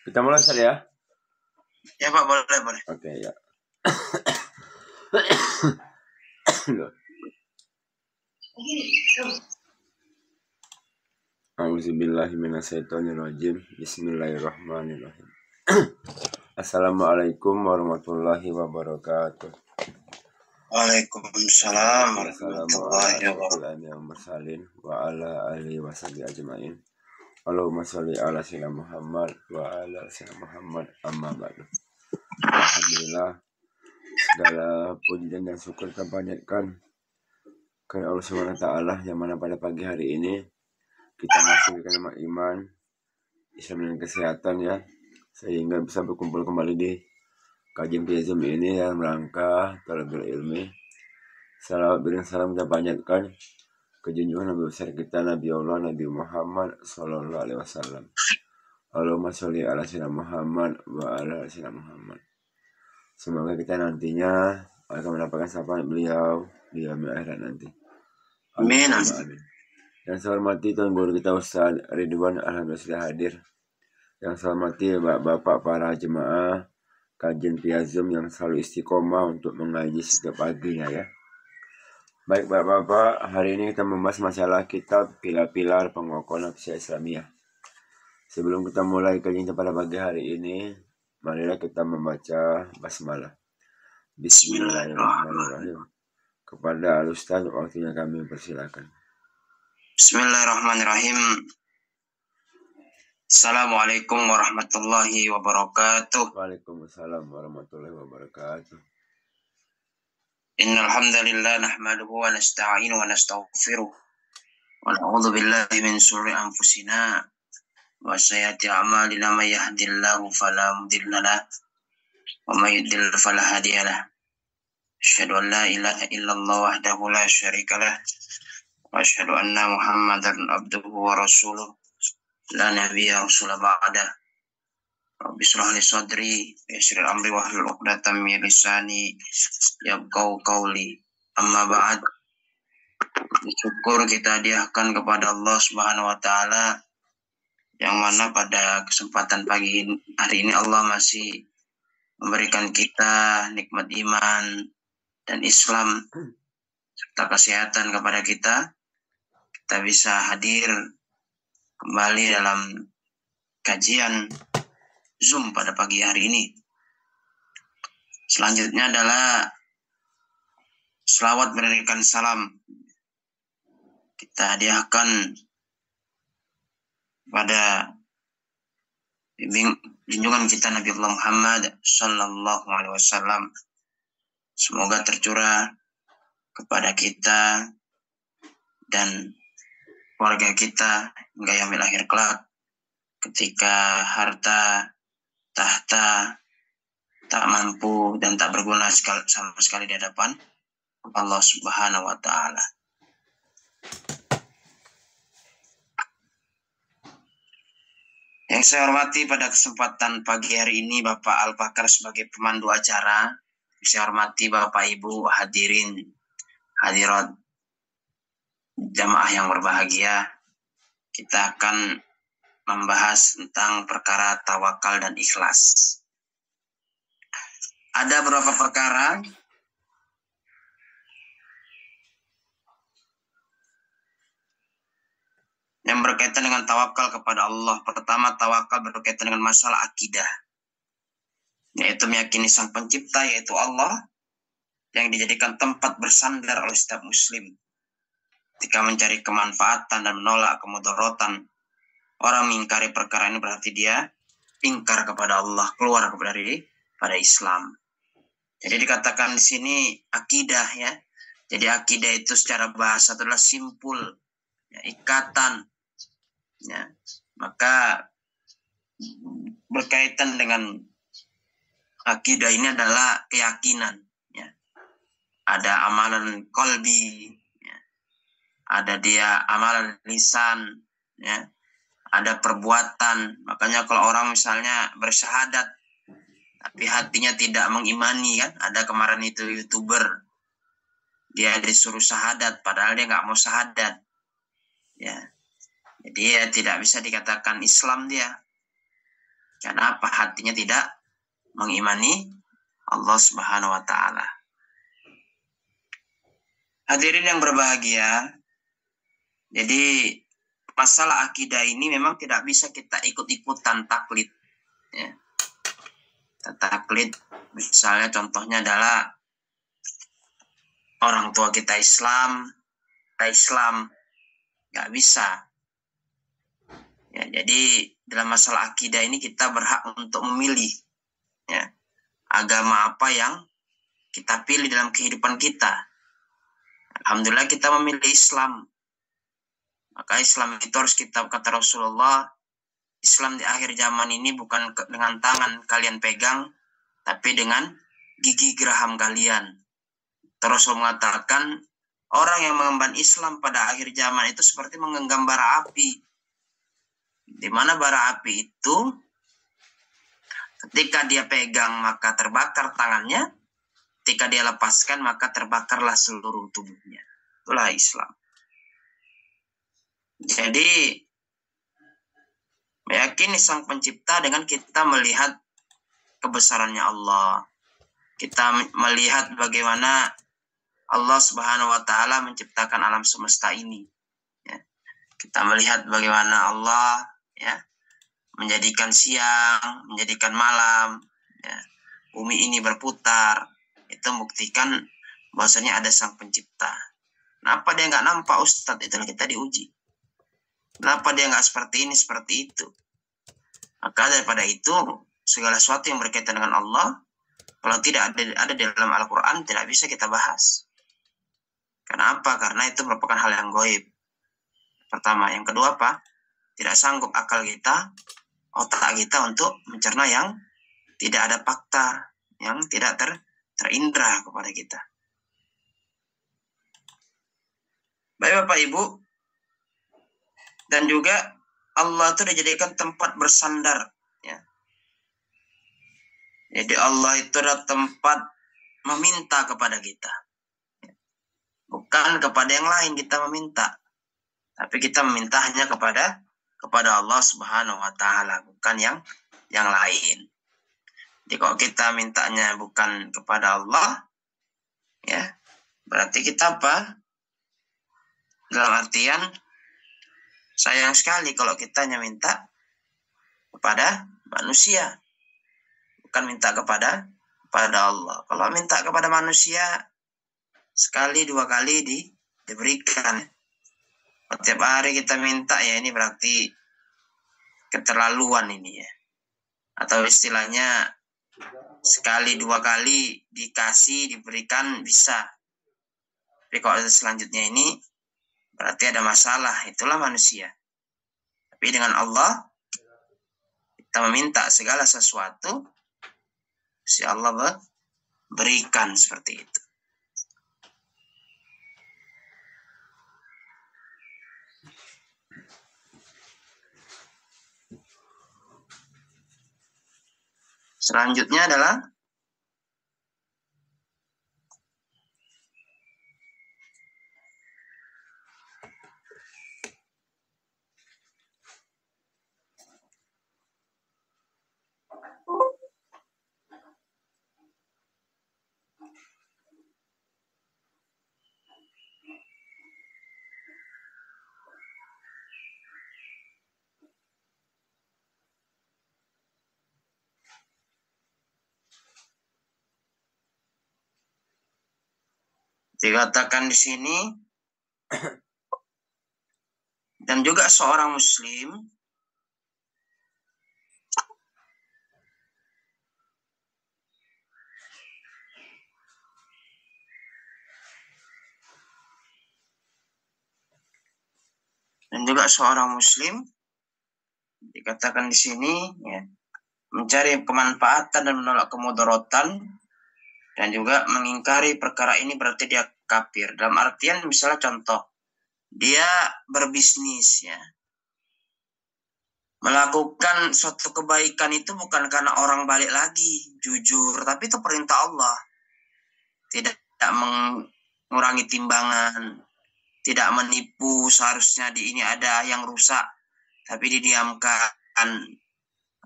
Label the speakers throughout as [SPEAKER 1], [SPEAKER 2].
[SPEAKER 1] Kita mulai saja ya?
[SPEAKER 2] Ya Pak, boleh.
[SPEAKER 1] Oke ya. A'udzubillahiminasyaitonirrajim. Bismillahirrahmanirrahim. Assalamualaikum warahmatullahi wabarakatuh.
[SPEAKER 2] Waalaikumsalam warahmatullahi wabarakatuh.
[SPEAKER 1] Wassalamualaikum wa ala alihi washabihi ajmain. Allahumma sholli ala sayyidina Muhammad wa ala sayyidina Muhammad amma ba'du. Alhamdulillah, segala puji dan syukur kita panjatkan kepada Allah Subhanahu wa taala yang mana pada pagi hari ini kita masih diberikan iman, Islam dan kesehatan ya, sehingga bisa berkumpul kembali di kajian Zoom ini dalam rangka talabul ilmi. Salawat dan salam kita panjatkan ke junjungan Nabi besar kita Nabi Allah Nabi Muhammad sallallahu alaihi wasallam. Allahumma sholli ala sayyidina Muhammad wa ala sayyidina Muhammad. Semoga kita nantinya akan mendapatkan syafaat beliau di akhirat nanti.
[SPEAKER 2] Amin.
[SPEAKER 1] Yang saya hormati Tuan Guru kita Ustaz Ridwan, alhamdulillah sudah hadir. Yang saya hormati bapak-bapak para jemaah kajian Zoom yang selalu istiqomah untuk mengaji setiap paginya ya. Baik bapak-bapak, hari ini kita membahas masalah kitab pilar-pilar pengokohan nafsiyah Islamiyah. Sebelum kita mulai kajian pada pagi hari ini, marilah kita membaca basmalah. Bismillahirrahmanirrahim. Kepada Al-Ustaz, waktunya kami persilakan.
[SPEAKER 2] Bismillahirrahmanirrahim. Assalamualaikum warahmatullahi wabarakatuh.
[SPEAKER 1] Waalaikumsalam warahmatullahi wabarakatuh.
[SPEAKER 2] Innal hamdalillah nahmaduhu wa nasta'inuhu wa nastaghfiruh wa na'udzu billahi min shururi anfusina wa sayyiati a'malina may yahdihillahu fala mudilla lahu wa may yudlil fala hadiya lahu. Asyhadu an la ilaha illallah wahdahu la syarika lahu wa asyhadu anna Muhammadan abduhu wa rasuluh la nabiyya rasula ba'da. Rabbi shrah li sadri wa yassir amri wahlul 'uqdatam min lisani yafqahu qawli. Amma ba'd. Syukur kita hadiahkan kepada Allah Subhanahu wa taala yang mana pada kesempatan pagi hari ini Allah masih memberikan kita nikmat iman dan Islam serta kesehatan kepada kita. Kita bisa hadir kembali dalam kajian Zoom pada pagi hari ini. Selanjutnya adalah selawat berikan salam. Kita hadiahkan pada junjungan kita Nabi Allah Muhammad sallallahu alaihi wasallam. Semoga tercurah kepada kita dan keluarga kita hingga yaumil akhir kelak, ketika harta tahta tak mampu dan tak berguna sama sekali di hadapan Allah Subhanahu wa taala. Yang saya hormati pada kesempatan pagi hari ini Bapak Al-Pakar sebagai pemandu acara. Saya hormati Bapak Ibu hadirin hadirat jamaah yang berbahagia. Kita akan membahas tentang perkara tawakal dan ikhlas. Ada beberapa perkara yang berkaitan dengan tawakal kepada Allah. Pertama, tawakal berkaitan dengan masalah akidah, yaitu meyakini Sang Pencipta, yaitu Allah, yang dijadikan tempat bersandar oleh setiap muslim ketika mencari kemanfaatan dan menolak kemudaratan. Orang mengingkari perkara ini berarti dia ingkar kepada Allah, keluar pada Islam. Jadi dikatakan di sini akidah ya. Jadi akidah itu secara bahasa adalah simpul, ya, ikatan. Ya. Maka berkaitan dengan akidah ini adalah keyakinan. Ya. Ada amalan qalbi, ya. Ada dia amalan lisan, ya. Ada perbuatan. Makanya kalau orang misalnya bersyahadat tapi hatinya tidak mengimani kan. Ada kemarin itu YouTuber, dia disuruh syahadat padahal dia nggak mau syahadat. Ya. Jadi ya tidak bisa dikatakan Islam dia. Karena apa? Hatinya tidak mengimani Allah Subhanahu wa taala. Hadirin yang berbahagia, jadi masalah akidah ini memang tidak bisa kita ikut-ikutan taklid. Ya. Taklid, misalnya contohnya adalah orang tua kita Islam, nggak bisa. Ya, jadi dalam masalah akidah ini kita berhak untuk memilih, ya, agama apa yang kita pilih dalam kehidupan kita. Alhamdulillah kita memilih Islam. Maka Islam itu harus kita, kata Rasulullah, Islam di akhir zaman ini bukan dengan tangan kalian pegang, tapi dengan gigi geraham kalian. Terus Rasul mengatakan, orang yang mengemban Islam pada akhir zaman itu seperti menggenggam bara api. Di mana bara api itu, ketika dia pegang maka terbakar tangannya, ketika dia lepaskan maka terbakarlah seluruh tubuhnya. Itulah Islam. Jadi, meyakini Sang Pencipta dengan kita melihat kebesarannya Allah. Kita melihat bagaimana Allah Subhanahu wa taala menciptakan alam semesta ini. Ya. Kita melihat bagaimana Allah, ya, menjadikan siang, menjadikan malam, ya. Bumi ini berputar. Itu membuktikan bahwasanya ada Sang Pencipta. Kenapa dia nggak nampak, Ustadz? Itulah kita diuji. Kenapa dia nggak seperti ini, seperti itu? Maka daripada itu, segala sesuatu yang berkaitan dengan Allah, kalau tidak ada di dalam Al-Quran, tidak bisa kita bahas. Kenapa? Karena itu merupakan hal yang gaib. Pertama. Yang kedua apa? Tidak sanggup akal kita, otak kita untuk mencerna yang tidak ada fakta, yang tidak terindra kepada kita. Baik Bapak Ibu, dan juga Allah itu dijadikan tempat bersandar. Ya. Jadi Allah itu adalah tempat meminta kepada kita. Bukan kepada yang lain kita meminta. Tapi kita meminta hanya kepada Allah Subhanahu wa taala, bukan yang lain. Jadi kalau kita mintanya bukan kepada Allah, ya, berarti kita apa? Dalam artian sayang sekali kalau kita hanya minta kepada manusia, bukan minta kepada Allah. Kalau minta kepada manusia, sekali dua kali diberikan. Setiap hari kita minta, ya ini berarti keterlaluan ini, ya. Atau istilahnya sekali dua kali dikasih, diberikan bisa. Tapi kalau selanjutnya ini berarti ada masalah, itulah manusia. Tapi dengan Allah, kita meminta segala sesuatu, si Allah berikan seperti itu. Selanjutnya adalah dikatakan di sini, dan juga seorang muslim dikatakan di sini, ya, mencari kemanfaatan dan menolak kemudaratan, dan juga mengingkari perkara ini berarti dia kafir. Dalam artian misalnya contoh, dia berbisnis, ya, melakukan suatu kebaikan itu bukan karena orang balik lagi jujur, tapi itu perintah Allah. Tidak mengurangi timbangan, tidak menipu, seharusnya di ini ada yang rusak tapi didiamkan,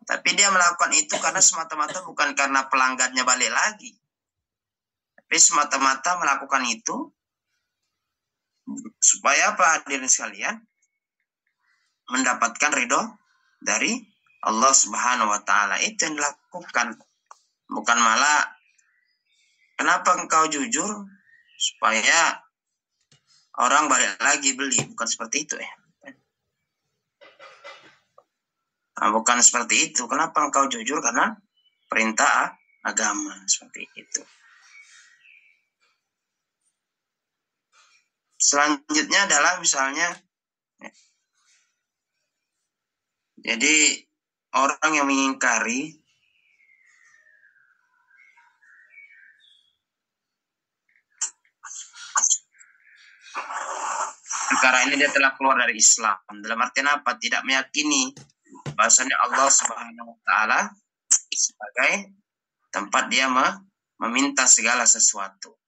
[SPEAKER 2] Tapi dia melakukan itu karena semata-mata bukan karena pelanggannya balik lagi. Tapi semata-mata melakukan itu supaya apa, hadirin sekalian? Mendapatkan ridho dari Allah Subhanahu wa Ta'ala. Itu yang dilakukan. Bukan malah, kenapa engkau jujur? Supaya orang balik lagi beli. Bukan seperti itu ya. Nah, bukan seperti itu. Kenapa engkau jujur? Karena perintah agama. Seperti itu. Selanjutnya adalah misalnya, jadi orang yang mengingkari perkara ini, dia telah keluar dari Islam. Dalam artian apa? Tidak meyakini bahasanya Allah Subhanahu wa Ta'ala sebagai tempat dia meminta segala sesuatu.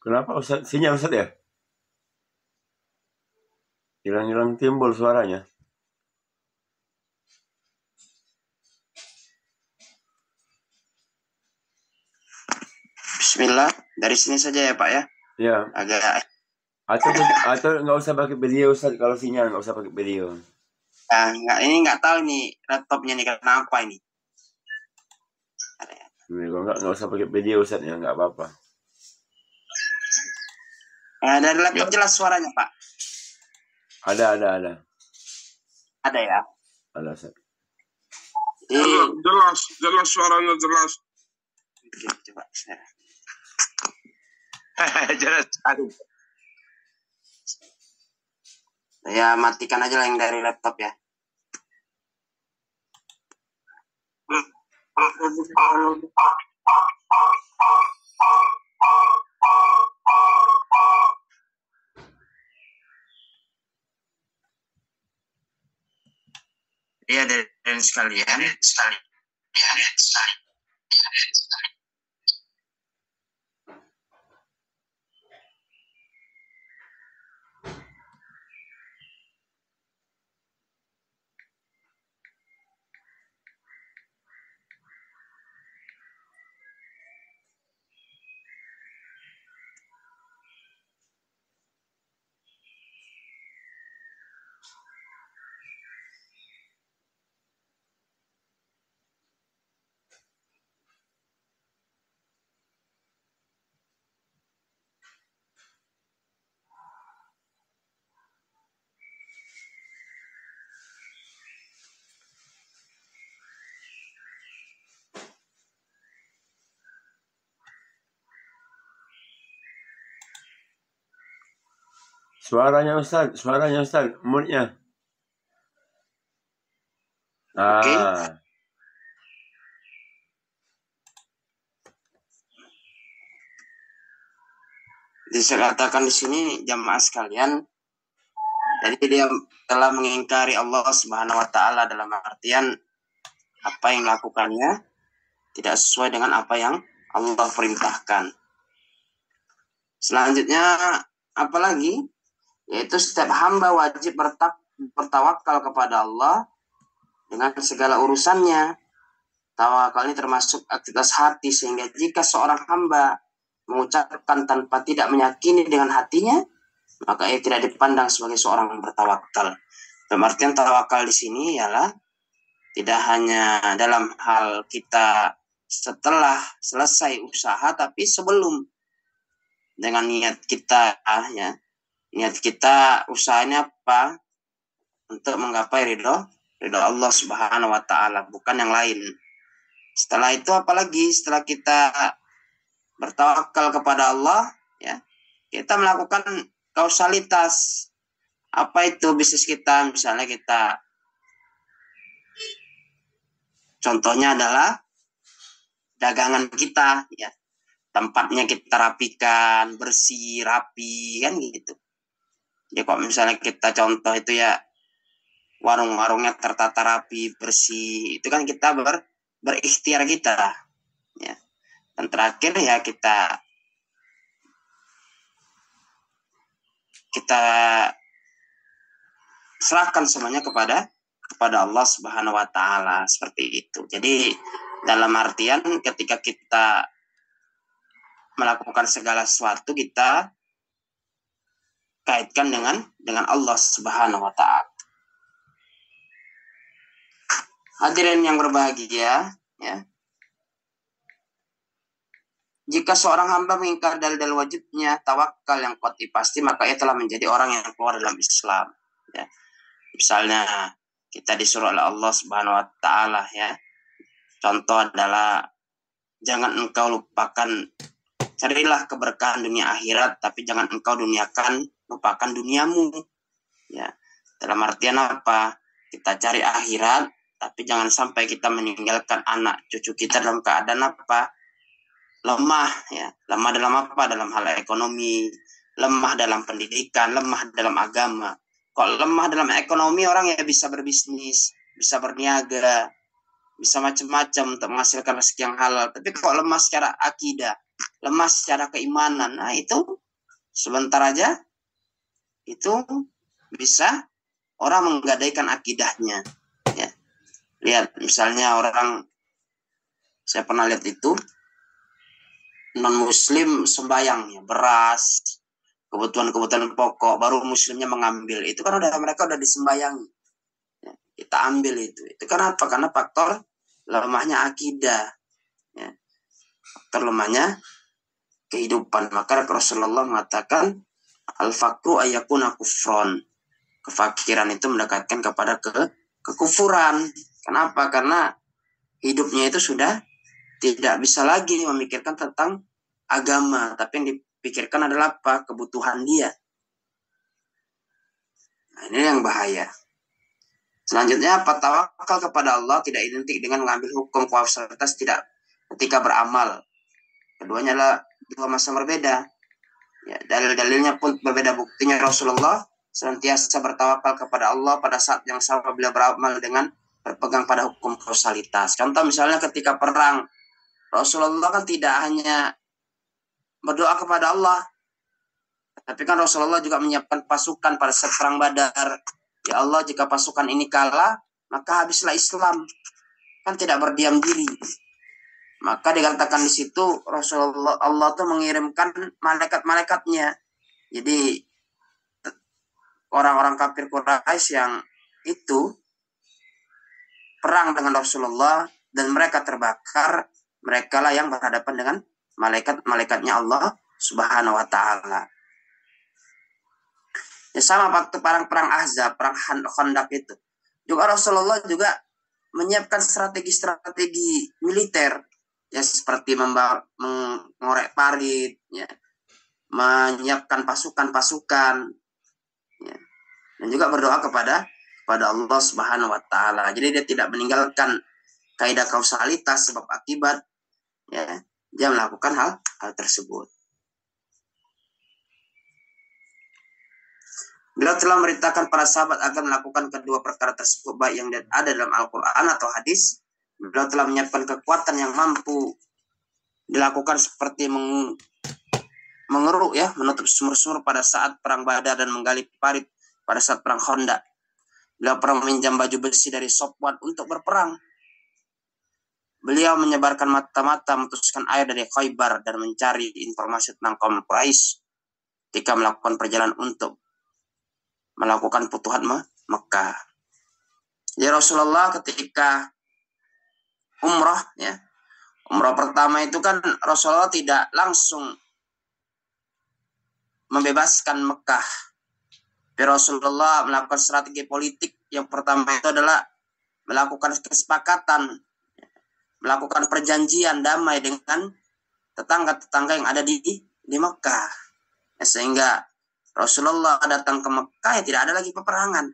[SPEAKER 1] Kenapa Ustaz? Sinyal Ustaz ya? Hilang-hilang timbul suaranya.
[SPEAKER 2] Bismillah, dari sini saja ya Pak ya.
[SPEAKER 1] Ya.
[SPEAKER 2] Agak.
[SPEAKER 1] Atau nggak usah pakai video Ustaz, kalau sinyal nggak usah pakai video.
[SPEAKER 2] Nggak tahu nih laptopnya nih kenapa ini.
[SPEAKER 1] Kalau nggak usah pakai video Ustaz ya, nggak apa-apa.
[SPEAKER 2] Dari laptop jelas suaranya Pak.
[SPEAKER 1] Ada.
[SPEAKER 2] Ada ya.
[SPEAKER 1] Ada Ustaz.
[SPEAKER 3] Jelas suaranya jelas.
[SPEAKER 2] Coba. Jelas sekali. Ya matikan aja lah yang dari laptop ya. Iya, dan sekalian.
[SPEAKER 1] Suaranya Ustaz, moodnya.
[SPEAKER 2] Oke. Dikatakan di sini jamaah sekalian, jadi dia telah mengingkari Allah Subhanahu wa Ta'ala dalam artian apa yang dilakukannya tidak sesuai dengan apa yang Allah perintahkan. Selanjutnya apalagi, yaitu setiap hamba wajib bertawakal kepada Allah dengan segala urusannya. Tawakal ini termasuk aktivitas hati, sehingga jika seorang hamba mengucapkan tanpa tidak meyakini dengan hatinya, maka ia tidak dipandang sebagai seorang yang bertawakal. Dalam artian tawakal di sini ialah tidak hanya dalam hal kita setelah selesai usaha, tapi sebelum, dengan niat kita ya. Niat kita usahanya apa? Untuk menggapai ridho Allah Subhanahu wa Ta'ala, bukan yang lain. Setelah itu apalagi, setelah kita bertawakal kepada Allah ya, kita melakukan kausalitas. Apa itu bisnis kita? Misalnya kita, contohnya adalah dagangan kita, ya, tempatnya kita rapikan, bersih, rapi, kan gitu. Jadi kok misalnya kita contoh itu ya, warung-warungnya tertata rapi, bersih, itu kan kita berikhtiar kita, ya. Dan terakhir ya kita serahkan semuanya kepada Allah Subhanahu wa taala, seperti itu. Jadi dalam artian ketika kita melakukan segala sesuatu, kita kaitkan dengan Allah Subhanahu wa taala. Hadirin yang berbahagia, ya. Jika seorang hamba mengingkar dalil wajibnya tawakal yang qat'i pasti, maka ia telah menjadi orang yang keluar dalam Islam, ya. Misalnya kita disuruh oleh Allah Subhanahu wa taala, ya. Contoh adalah jangan engkau lupakan, carilah keberkahan dunia akhirat, tapi jangan engkau lupakan duniamu, ya. Dalam artian apa? Kita cari akhirat, tapi jangan sampai kita meninggalkan anak cucu kita dalam keadaan apa? Lemah, ya. Lemah dalam apa? Dalam hal ekonomi, lemah dalam pendidikan, lemah dalam agama. Kalau lemah dalam ekonomi, orang ya bisa berbisnis, bisa berniaga, bisa macam-macam untuk menghasilkan rezeki yang halal. Tapi kalau lemah secara akidah, lemah secara keimanan, nah itu sebentar aja itu bisa orang menggadaikan akidahnya, ya. Lihat misalnya orang, saya pernah lihat itu non muslim sembayang, ya, beras, kebutuhan pokok, baru muslimnya mengambil, itu kan mereka udah disembayangi, ya, kita ambil itu kenapa? Karena faktor lemahnya akidah, ya, faktor lemahnya kehidupan. Maka Rasulullah mengatakan al-faqru ayyakuna kufron, kefakiran itu mendekatkan kepada kekufuran. Kenapa? Karena hidupnya itu sudah tidak bisa lagi memikirkan tentang agama, tapi yang dipikirkan adalah apa? Kebutuhan dia. Nah, ini yang bahaya. Selanjutnya, apa? Tawakal kepada Allah tidak identik dengan mengambil hukum kausalitas tidak ketika beramal. Keduanya adalah dua masa berbeda. Ya, dalil-dalilnya pun berbeda. Buktinya Rasulullah senantiasa bertawakal kepada Allah pada saat yang sama beliau beramal dengan berpegang pada hukum kausalitas. Contoh misalnya ketika perang, Rasulullah kan tidak hanya berdoa kepada Allah, tapi kan Rasulullah juga menyiapkan pasukan pada saat perang Badar. Ya Allah, jika pasukan ini kalah, maka habislah Islam. Kan tidak berdiam diri. Maka dikatakan di situ Rasulullah, Allah tuh mengirimkan malaikat-malaikatnya. Jadi orang-orang kafir Quraisy yang itu perang dengan Rasulullah dan mereka terbakar, mereka lah yang berhadapan dengan malaikat-malaikatnya Allah Subhanahu wa taala. Ya, sama waktu perang Ahzab, perang Khandaq itu. Juga Rasulullah juga menyiapkan strategi militer, ya, seperti mengorek parit, ya, menyiapkan pasukan-pasukan, ya, dan juga berdoa kepada Allah Subhanahu wa taala. Jadi dia tidak meninggalkan kaidah kausalitas sebab akibat, ya, dia melakukan hal tersebut. Beliau telah merintahkan para sahabat agar melakukan kedua perkara tersebut, baik yang ada dalam Al-Quran atau hadis. Beliau telah menyiapkan kekuatan yang mampu dilakukan seperti mengeruk, ya, menutup sumur-sumur pada saat perang Badar dan menggali parit pada saat perang Khandaq. Beliau pernah meminjam baju besi dari Sofwan untuk berperang. Beliau menyebarkan mata-mata, memutuskan air dari Khaybar dan mencari informasi tentang kaum Quraisy ketika melakukan perjalanan untuk melakukan futuhat Mekah. Ya, Rasulullah ketika umrah, ya, umrah pertama itu kan Rasulullah tidak langsung membebaskan Mekah. Tapi Rasulullah melakukan strategi politik. Yang pertama itu adalah melakukan kesepakatan, melakukan perjanjian damai dengan tetangga-tetangga yang ada di Mekah, ya, sehingga Rasulullah datang ke Mekah ya tidak ada lagi peperangan.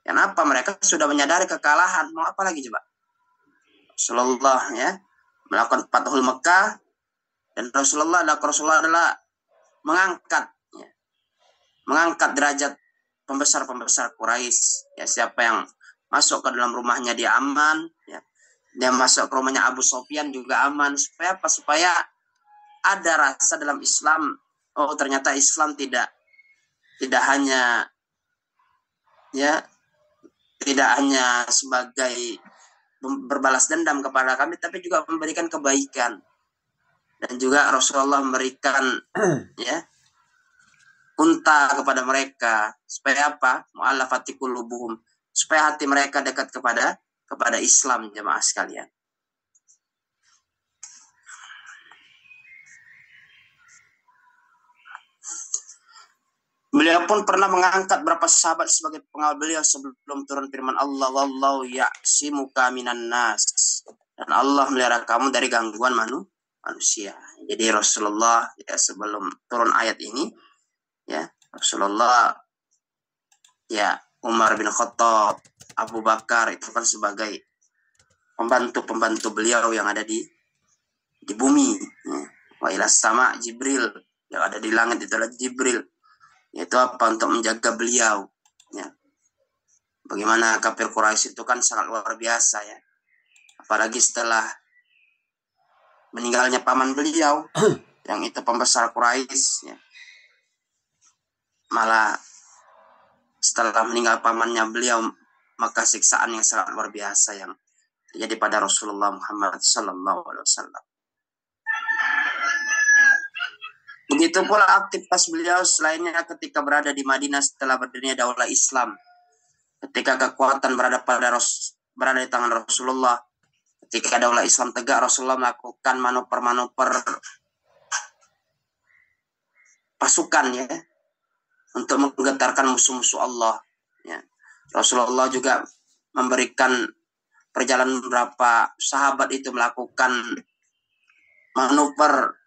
[SPEAKER 2] Kenapa? Mereka sudah menyadari kekalahan. Mau apa lagi coba? Rasulullah ya melakukan Fathul Mekah, dan Rasulullah adalah mengangkat derajat pembesar Quraisy. Ya, siapa yang masuk ke dalam rumahnya dia aman, ya. Dia masuk ke rumahnya Abu Sufyan juga aman. Supaya apa? Supaya ada rasa dalam Islam. Oh, ternyata Islam tidak hanya sebagai berbalas dendam kepada kami, tapi juga memberikan kebaikan. Dan juga Rasulullah memberikan ya unta kepada mereka, supaya apa? Mu'allafati qulubuhum, supaya hati mereka dekat kepada Islam, jemaah sekalian. Beliau pun pernah mengangkat beberapa sahabat sebagai pengawal beliau sebelum turun firman Allah, wallahu ya'simuka minan nas, dan Allah melihara kamu dari gangguan manusia. Jadi Rasulullah ya sebelum turun ayat ini ya Rasulullah ya Umar bin Khattab, Abu Bakar itu kan sebagai pembantu beliau yang ada di bumi. Ya. Wa ilas sama Jibril, yang ada di langit itu adalah Jibril. Itu apa? Untuk menjaga beliau. Ya. Bagaimana kafir Quraisy itu kan sangat luar biasa ya. Apalagi setelah meninggalnya paman beliau, yang itu pembesar Quraisy. Ya. Malah setelah meninggal pamannya beliau, maka siksaan yang sangat luar biasa yang terjadi pada Rasulullah Muhammad SAW. Begitu pula aktivitas beliau selainnya ketika berada di Madinah setelah berdirinya daulah Islam. Ketika kekuatan berada di tangan Rasulullah, ketika daulah Islam tegak, Rasulullah melakukan manuver-manuver pasukan ya untuk menggetarkan musuh-musuh Allah. Ya. Rasulullah juga memberikan perjalanan beberapa sahabat itu melakukan manuver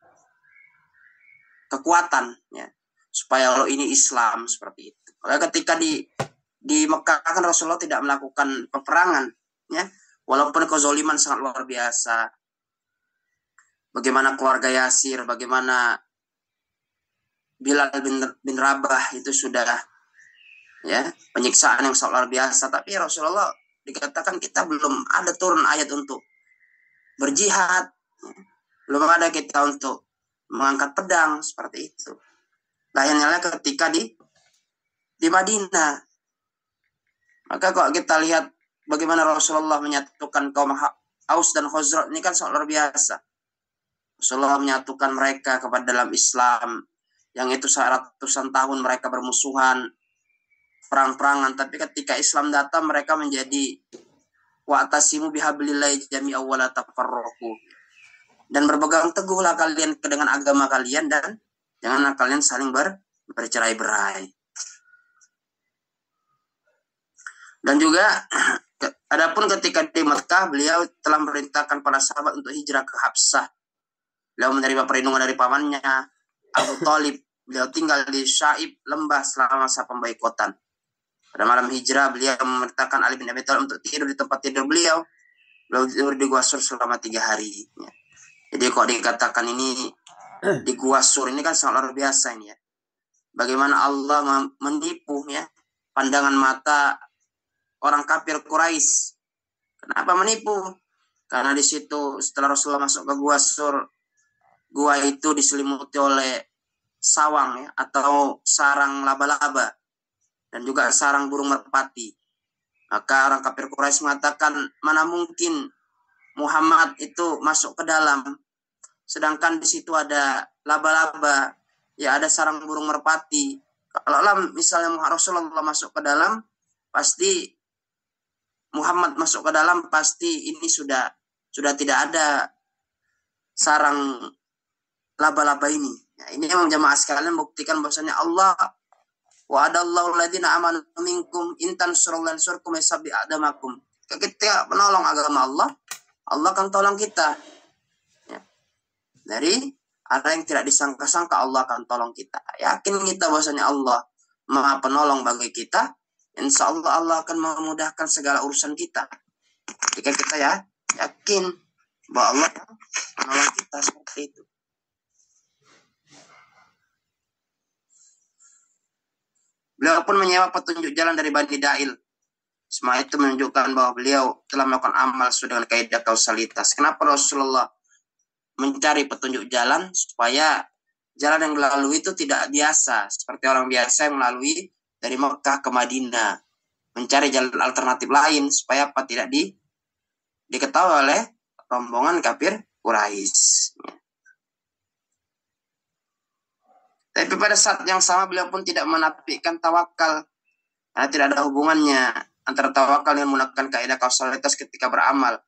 [SPEAKER 2] kekuatan ya supaya kalau ini Islam seperti itu. Maka ketika di Mekah kan Rasulullah tidak melakukan peperangan ya, walaupun kezaliman sangat luar biasa. Bagaimana keluarga Yasir, bagaimana Bilal bin Rabah itu sudah ya penyiksaan yang sangat luar biasa, tapi Rasulullah dikatakan kita belum ada turun ayat untuk berjihad, belum ada kita untuk mengangkat pedang seperti itu. Lainnya ketika di Madinah. Maka kalau kita lihat bagaimana Rasulullah menyatukan kaum Aus dan Khazraj, ini kan sangat luar biasa. Rasulullah menyatukan mereka kepada dalam Islam, yang itu ratusan tahun mereka bermusuhan, perang-perangan, tapi ketika Islam datang mereka menjadi wa'tasimu bihablillahi jami'an wa la tafarraqu. Dan berpegang teguhlah kalian dengan agama kalian dan janganlah kalian saling bercerai-berai. Dan juga adapun ketika di Mekah, beliau telah memerintahkan para sahabat untuk hijrah ke Habsah. Beliau menerima perlindungan dari pamannya Abu Thalib. Beliau tinggal di Syaib lembah selama masa pembaikotan. Pada malam hijrah, beliau memerintahkan Ali bin Abi Thalib untuk tidur di tempat tidur beliau. Beliau tidur di Gua Sur selama 3 hari. Ya. Jadi kalau dikatakan ini di Gua Sur ini kan sangat luar biasa ini ya. Bagaimana Allah menipu ya pandangan mata orang kafir Quraisy. Kenapa menipu? Karena di situ setelah Rasulullah masuk ke Gua Sur, gua itu diselimuti oleh sawang ya, atau sarang laba-laba dan juga sarang burung merpati. Maka orang kafir Quraisy mengatakan, mana mungkin Muhammad itu masuk ke dalam, sedangkan di situ ada laba-laba, ya ada sarang burung merpati. Kalau misalnya Rasulullah masuk ke dalam, pasti Muhammad masuk ke dalam, pasti ini sudah tidak ada sarang laba-laba ini. Ya, ini yang jemaah sekalian buktikan bahwasanya Allah wa'adallahu alladziina aamanu minkum in tansurullaha yansurkum wa yusabbi aqdamakum. Ketika menolong agama Allah, Allah akan tolong kita. Ya. Dari ada yang tidak disangka-sangka Allah akan tolong kita. Yakin kita bahwasanya Allah Maha Penolong bagi kita, insya Allah Allah akan memudahkan segala urusan kita. Jika kita yakin bahwa Allah menolong kita seperti itu. Beliau pun menyewa petunjuk jalan dari Bani Da'il. Semua itu menunjukkan bahwa beliau telah melakukan amal sesuai dengan kaidah kausalitas. Kenapa Rasulullah mencari petunjuk jalan? Supaya jalan yang dilalui itu tidak biasa. Seperti orang biasa yang melalui dari Mekah ke Madinah. Mencari jalan alternatif lain supaya tidak diketahui oleh rombongan kafir Quraisy. Tapi pada saat yang sama beliau pun tidak menafikan tawakal. Karena tidak ada hubungannya antara tawakal dengan menggunakan kaidah kausalitas ketika beramal.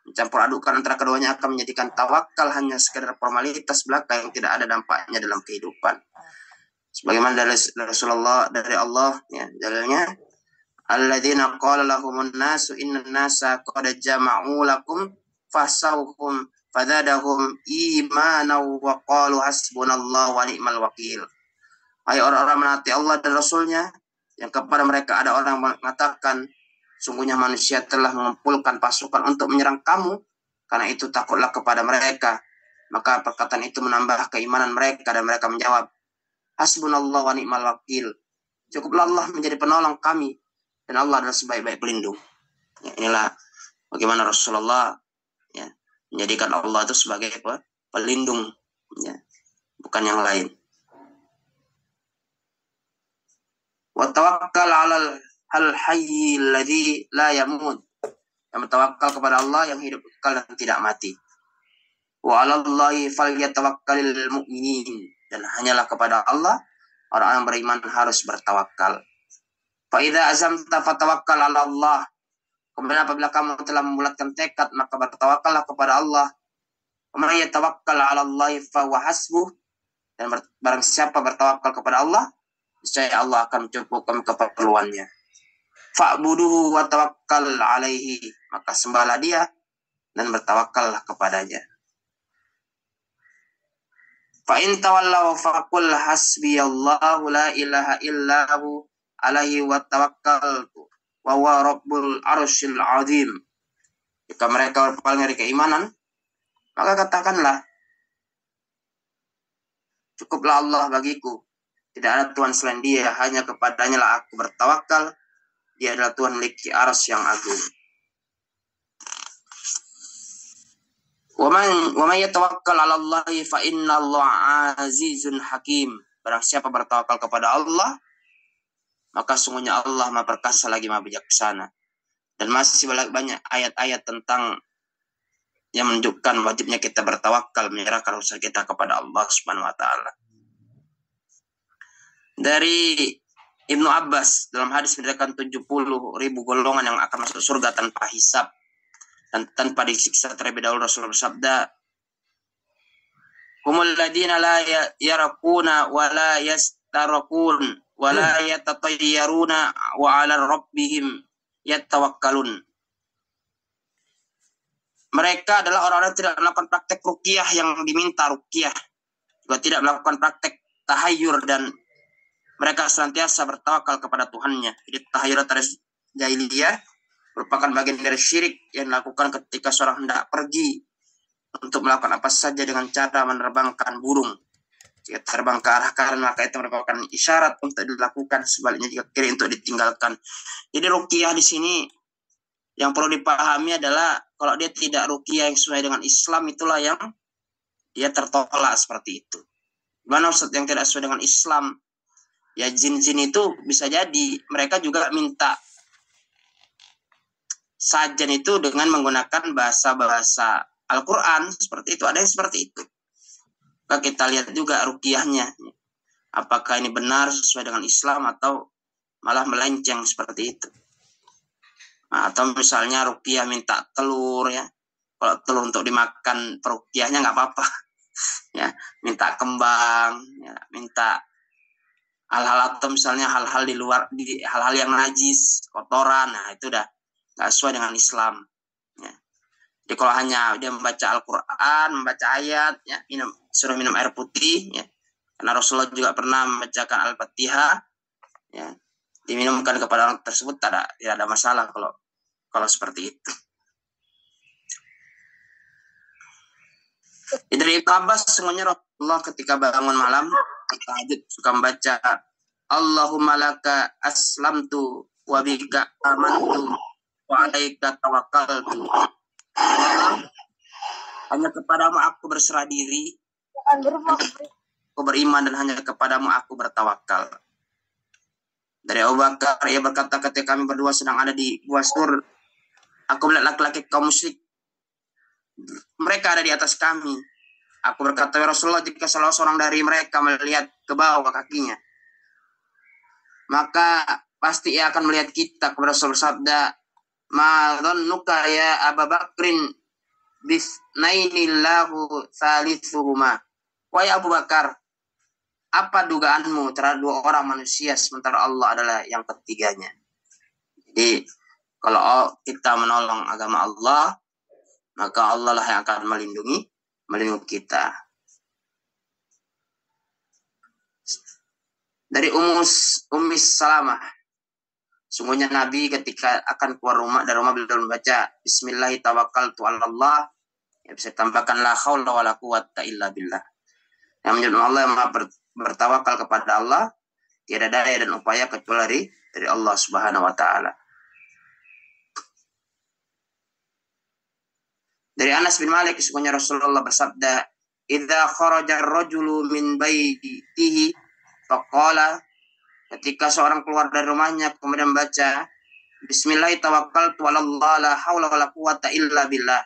[SPEAKER 2] Mencampur adukan antara keduanya akan menjadikan tawakal hanya sekedar formalitas belaka yang tidak ada dampaknya dalam kehidupan. Sebagaimana dari Rasulullah, dari Allah, dalilnya, alladzina qala lahumun nasu innan nasa qad jama'u lakum fasawhum fadadahum imanaw wa qalu hasbunallahu wa ni'mal wakil. Hai orang-orang menaati Allah dan Rasulnya, yang kepada mereka ada orang mengatakan, sungguhnya manusia telah mengumpulkan pasukan untuk menyerang kamu, karena itu takutlah kepada mereka. Maka perkataan itu menambah keimanan mereka, dan mereka menjawab, hasbunallahu wa ni'mal wakil. Cukuplah Allah menjadi penolong kami, dan Allah adalah sebaik-baik pelindung. Inilah bagaimana Rasulullah menjadikan Allah itu sebagai pelindung, bukan yang lain. Wa tawakkal 'alal hayy alladzi la yamut. Yang bertawakal kepada Allah yang hidup kekal dan tidak mati. Wa 'alallahi falyatawakkalul mu'minin. Dan hanyalah kepada Allah orang yang beriman harus bertawakal. Fa idza azamta fatawakkal 'ala Allah. Kemudian apabila kamu telah membulatkan tekad, maka bertawakallah kepada Allah. Wa may yatawakkal 'ala Allahi fa huwa hasbuh. Dan barang siapa bertawakal kepada Allah, niscaya Allah akan mencukupkan keperluannya. Fa'buduhu wa tawakkal 'alaihi. Maka sembahlah Dia dan bertawakallah kepadanya. Fa in tawallaw faqul hasbiyallahu la ilaha illahu alaihi wa tawakkaltu wa huwa rabbul arsyil azim. Jika mereka berpaling dari keimanan, maka katakanlah, cukuplah Allah bagiku, tidak ada Tuhan selain Dia, hanya kepadanya lah aku bertawakal. Dia adalah Tuhan memiliki arsy yang agung. Wa man yatawakkal 'ala Allahi fa innallaha 'azizun hakim. Barang siapa bertawakal kepada Allah, maka sungguhnya Allah Maha perkasa lagi Maha bijaksana. Dan masih banyak ayat-ayat tentang yang menunjukkan wajibnya kita bertawakal, menyerahkan urusan kita kepada Allah Subhanahu wa taala. Dari Ibnu Abbas dalam hadis menceritakan 70.000 golongan yang akan masuk surga tanpa hisab dan tanpa disiksa terlebih dahulu. Rasulullah bersabda, humul ladina la yarakuna wa la yastarakun wa la yatatayyaruna wa 'ala rabbihim yatawakkalun. Mereka adalah orang-orang yang tidak melakukan praktek ruqyah yang diminta ruqyah, juga tidak melakukan praktek tahayyur, dan mereka senantiasa bertawakal kepada Tuhannya. Jadi tahayyur atau jahiliyah merupakan bagian dari syirik yang dilakukan ketika seorang hendak pergi untuk melakukan apa saja dengan cara menerbangkan burung. Jika terbang ke arah kanan, maka itu merupakan isyarat untuk dilakukan. Sebaliknya jika kiri, untuk ditinggalkan. Jadi ruqyah di sini yang perlu dipahami adalah kalau dia tidak ruqyah yang sesuai dengan Islam, itulah yang dia tertolak seperti itu. Gimana Ustaz yang tidak sesuai dengan Islam? Ya jin-jin itu bisa jadi mereka juga minta sajen itu dengan menggunakan bahasa-bahasa Al-Quran, seperti itu. Ada yang seperti itu. Maka kita lihat juga ruqyahnya, apakah ini benar sesuai dengan Islam atau malah melenceng seperti itu. Nah, atau misalnya ruqyah minta telur, ya, kalau telur untuk dimakan peruqyahnya nggak apa-apa, ya, minta kembang, ya, minta hal-hal, atau misalnya hal-hal di luar, hal-hal yang najis, kotoran, nah itu udah nggak sesuai dengan Islam. Ya. Jadi kalau hanya dia membaca Al-Quran, membaca ayat, ya, suruh minum air putih, ya. Karena Rasulullah juga pernah membacakan Al-Fatihah, ya. Diminumkan kepada orang tersebut tidak ada masalah kalau seperti itu. Dari Ibnu Abbas semuanya Rasulullah ketika bangun malam tahajud suka membaca Allahumma laka aslamtu wa bika amantu wa alaika tawakkaltu. Hanya kepadamu aku berserah diri, aku beriman dan hanya kepadamu aku bertawakal. Dari Abu Bakar, ia berkata ketika kami berdua sedang ada di Gua Sur, aku melihat laki-laki kaum musyrik. Mereka ada di atas kami. Aku berkata, ya Rasulullah, jika salah seorang dari mereka melihat ke bawah kakinya, maka pasti ia akan melihat kita. Kepada Rasul bersabda, ma dhannuka ya Abu Bakrin bisnainillahu thalithuhuma. Wahai Abu Bakar, apa dugaanmu terhadap dua orang manusia sementara Allah adalah yang ketiganya? Jadi kalau kita menolong agama Allah, maka Allah lah yang akan melindungi kita. Dari Ummi Salamah, sungguhnya Nabi ketika akan keluar dari rumah beliau membaca Bismillahi tawakkaltu 'ala Allah. Ya, bisa tambahkan la haula wala quwata illa billah. Yang menyebut Allah yang bertawakal kepada Allah, tiada daya dan upaya kecuali dari Allah Subhanahu wa taala. Dari Anas bin Malik, sesungguhnya Rasulullah bersabda, "Idza kharaja ar-rajulu min baitihi faqala," ketika seorang keluar dari rumahnya kemudian membaca Bismillah tawakkaltu 'ala Allah la haula wala quwata illa billah.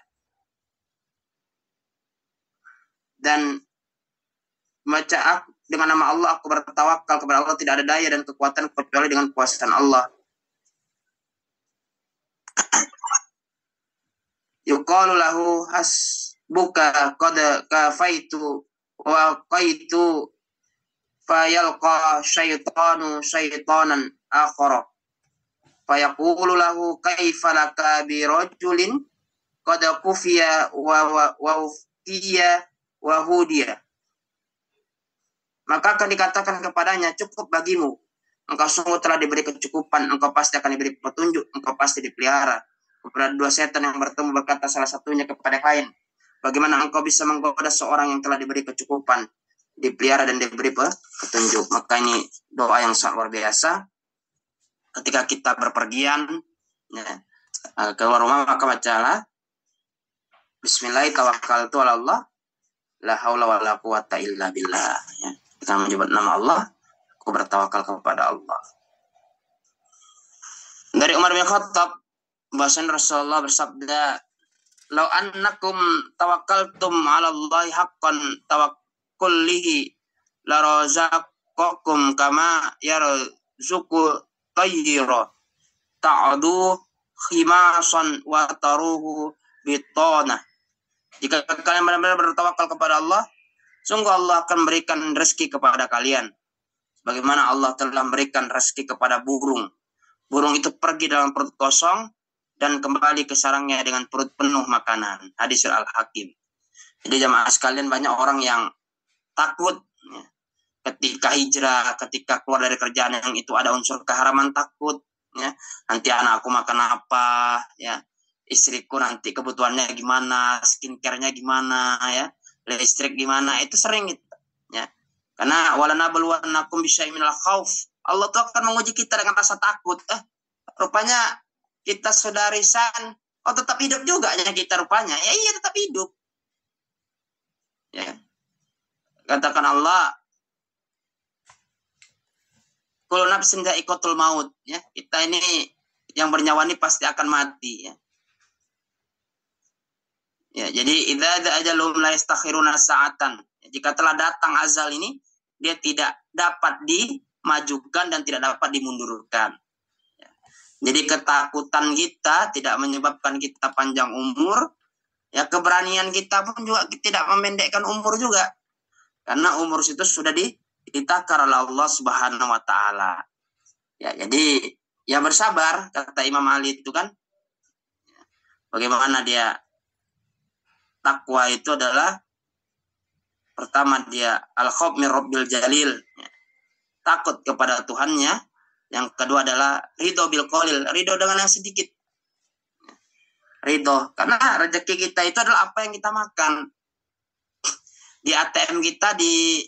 [SPEAKER 2] Dan membaca dengan nama Allah aku bertawakal kepada Allah, tidak ada daya dan kekuatan kecuali dengan kuasa Allah. Yuqalu lahu hasbuka qad kafaitu wa qaitu fayalqa syaitanan akhara fayaqulu lahu kaifa laka bi rajulin qad kufiya wa ufiya wa hudiya. Maka akan dikatakan kepadanya, cukup bagimu, engkau sungguh telah diberi kecukupan, engkau pasti akan diberi petunjuk, engkau pasti dipelihara. Kepada dua setan yang bertemu berkata salah satunya kepada yang lain, bagaimana engkau bisa menggoda seorang yang telah diberi kecukupan, dipelihara dan diberi petunjuk. Maka ini doa yang sangat luar biasa. Ketika kita berpergian, ya, keluar rumah, maka bacalah Bismillah tawakkaltu 'ala Allah la haula wala quwata illa billah. Ya. Kita menyebut nama Allah, aku bertawakal kepada Allah. Dari Umar bin Khattab, bahasa Rasulullah bersabda, "Lau annakum tawakkaltum 'ala Allahi haqqan tawakkulihi la razaqakum kama yarzuqu tayra ta'du khimasan wa taruhu bitana." Jika kalian benar-benar bertawakal kepada Allah, sungguh Allah akan memberikan rezeki kepada kalian. Bagaimana Allah telah memberikan rezeki kepada burung. Burung itu pergi dalam perut kosong dan kembali ke sarangnya dengan perut penuh makanan. Hadis Al-Hakim. Jadi jamaah sekalian, banyak orang yang takut ya, ketika hijrah, ketika keluar dari kerjaan yang itu ada unsur keharaman, takut ya, nanti anakku makan apa ya, istriku nanti kebutuhannya gimana, skincare-nya gimana ya, listrik gimana, itu sering gitu ya. Karena walanabluwannakum bisyai'in minal khauf, Allah tuh akan menguji kita dengan rasa takut. Rupanya kita saudarisan, tetap hidup juga ya kita rupanya. Ya iya, tetap hidup. Ya. Katakan Allah, kullu nafsin dha'iqatul maut ya. Kita ini yang bernyawa ini pasti akan mati ya. Ya, jadi idza ajalum la yastakhiruna sa'atan. Jika telah datang azal ini, dia tidak dapat dimajukan dan tidak dapat dimundurkan. Ya. Jadi ketakutan kita tidak menyebabkan kita panjang umur. Ya, keberanian kita pun juga tidak memendekkan umur juga. Karena umur itu sudah ditakar oleh Allah Subhanahu wa taala. Ya, jadi ya bersabar, kata Imam Ali itu kan. Bagaimana dia takwa itu adalah Pertama dia al-khauf min rabbil jalil, takut kepada Tuhannya. Yang kedua adalah ridho bil qalil, ridho dengan yang sedikit. Ridho, karena rezeki kita itu adalah apa yang kita makan. Di ATM kita, di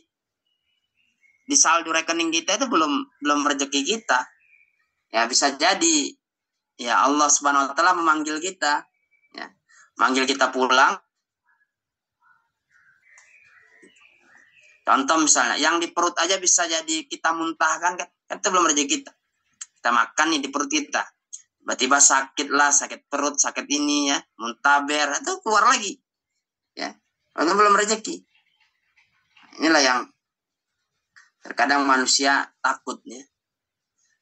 [SPEAKER 2] saldo rekening kita itu belum rezeki kita. Ya bisa jadi ya Allah Subhanahu wa taala memanggil kita, ya. Manggil kita pulang. Contoh misalnya, yang di perut aja bisa jadi kita muntahkan, kan itu belum rezeki kita. Kita makan nih di perut kita. Tiba-tiba sakit lah, sakit perut, sakit ini ya, muntaber, itu keluar lagi. Ya, itu belum rezeki. Inilah yang terkadang manusia takut ya.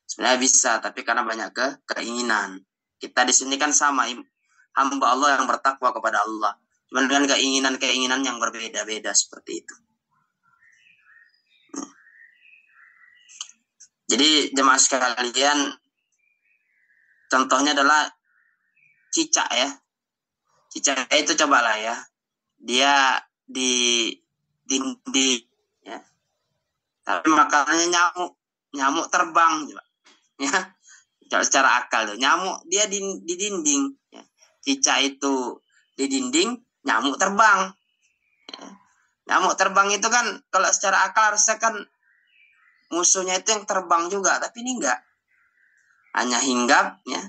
[SPEAKER 2] Sebenarnya bisa, tapi karena banyak keinginan. Kita di sini kan sama, hamba Allah yang bertakwa kepada Allah. Cuma dengan keinginan-keinginan yang berbeda-beda seperti itu. Jadi jemaah sekalian, contohnya adalah cicak ya. Cicak itu cobalah ya. Dia di dinding ya. Tapi makanannya nyamuk terbang juga. Ya. Secara akal tuh, nyamuk dia di dinding ya. Cicak itu di dinding, nyamuk terbang. Ya. Nyamuk terbang itu kan kalau secara akal harusnya kan musuhnya itu yang terbang juga, tapi ini enggak. Hanya hinggap ya,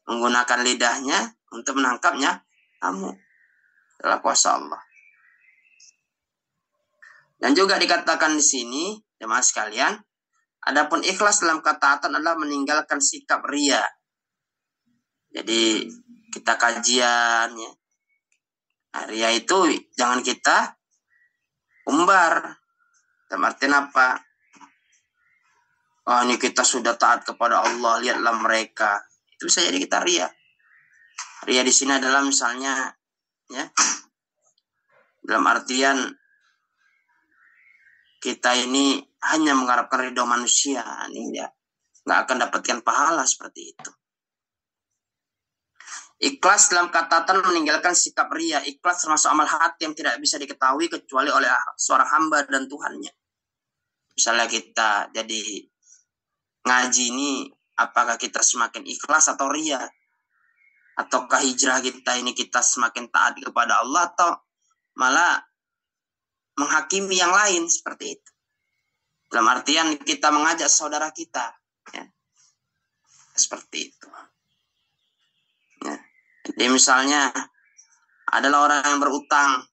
[SPEAKER 2] menggunakan lidahnya untuk menangkapnya nyamuk. Adalah kuasa Allah. Dan juga dikatakan di sini, jemaah sekalian, adapun ikhlas dalam ketaatan adalah meninggalkan sikap ria. Jadi kita kajian ya. Ria itu jangan kita umbar. Dalam artian apa? Oh, ini kita sudah taat kepada Allah, lihatlah mereka. Itu bisa jadi kita ria. Ria di sini adalah misalnya ya, dalam artian kita ini hanya mengharapkan ridho manusia, ini ya nggak akan dapatkan pahala seperti itu. Ikhlas dalam ketaatan meninggalkan sikap ria. Ikhlas termasuk amal hati yang tidak bisa diketahui kecuali oleh seorang hamba dan Tuhannya. Misalnya kita jadi ngaji ini, apakah kita semakin ikhlas atau ria? Ataukah hijrah kita ini kita semakin taat kepada Allah atau malah menghakimi yang lain seperti itu? Dalam artian kita mengajak saudara kita, ya. Seperti itu. Ya. Jadi misalnya adalah orang yang berutang,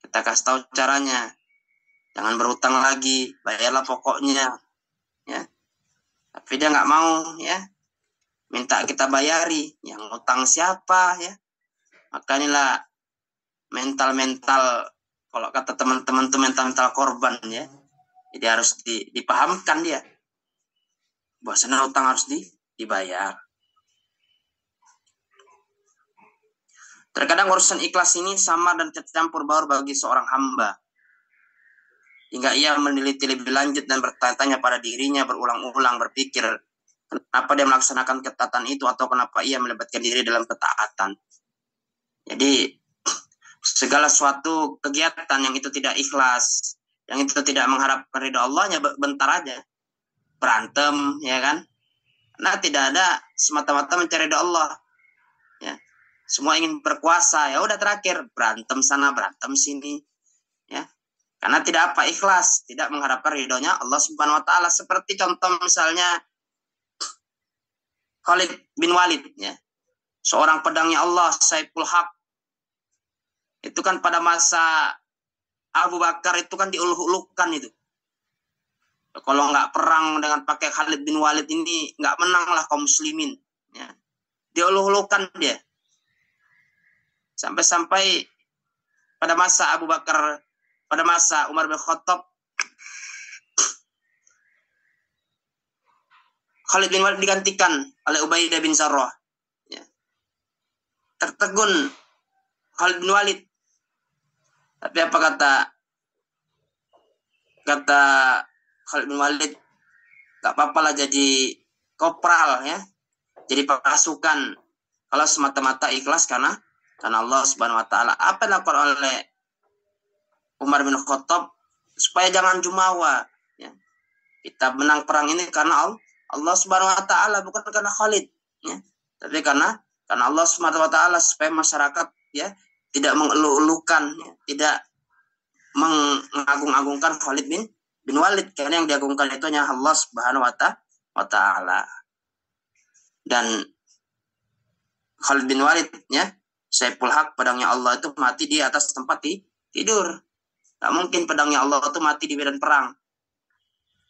[SPEAKER 2] kita kasih tahu caranya, jangan berutang lagi, bayarlah pokoknya. Ya, tapi dia nggak mau ya, minta kita bayari, yang utang siapa ya. Maka inilah mental kalau kata teman-teman itu mental korban ya. Jadi harus dipahamkan dia bahwasanya utang harus dibayar. Terkadang urusan ikhlas ini sama dan campur baur bagi seorang hamba, hingga ia meneliti lebih lanjut dan bertanya-tanya pada dirinya, berulang-ulang berpikir kenapa dia melaksanakan ketaatan itu atau kenapa ia melibatkan diri dalam ketaatan. Jadi segala suatu kegiatan yang itu tidak ikhlas, yang itu tidak mengharapkan ridha Allahnya, bentar aja berantem ya kan. Nah tidak ada semata-mata mencari ridha Allah ya. Semua ingin berkuasa, ya udah terakhir berantem sana berantem sini ya. Karena tidak apa ikhlas, tidak mengharapkan ridhonya Allah Subhanahu wa taala. Seperti contoh misalnya Khalid bin Walid ya. Seorang pedangnya Allah, Saiful Haq. Itu kan pada masa Abu Bakar itu kan diuluk-ulukan itu. Kalau nggak perang dengan pakai Khalid bin Walid ini nggak menang lah kaum muslimin ya. Diuluk-ulukan dia. Sampai-sampai pada masa Abu Bakar, pada masa Umar bin Khattab, Khalid bin Walid digantikan oleh Ubaidah bin Zarrah. Ya. Tertegun Khalid bin Walid. Tapi apa kata Khalid bin Walid? Gak apa-apa lah jadi kopral ya. Jadi pasukan. Kalau semata-mata ikhlas karena Allah Subhanahu wa taala. Apa yang dilakukan oleh Umar bin Khattab supaya jangan jumawa. Ya. Kita menang perang ini karena Allah Subhanahu Wa Taala, bukan karena Khalid. Ya. Tapi karena Allah Subhanahu Wa Taala, supaya masyarakat ya tidak mengeluh-elukan, ya, tidak mengagung-agungkan Khalid bin Walid, karena yang diagungkan itu hanya Allah Subhanahu Wa Taala. Dan Khalid bin Walid ya, Saiful Haq, pedangnya Allah itu mati di atas tempat tidur. Tak mungkin pedangnya Allah itu mati di medan perang.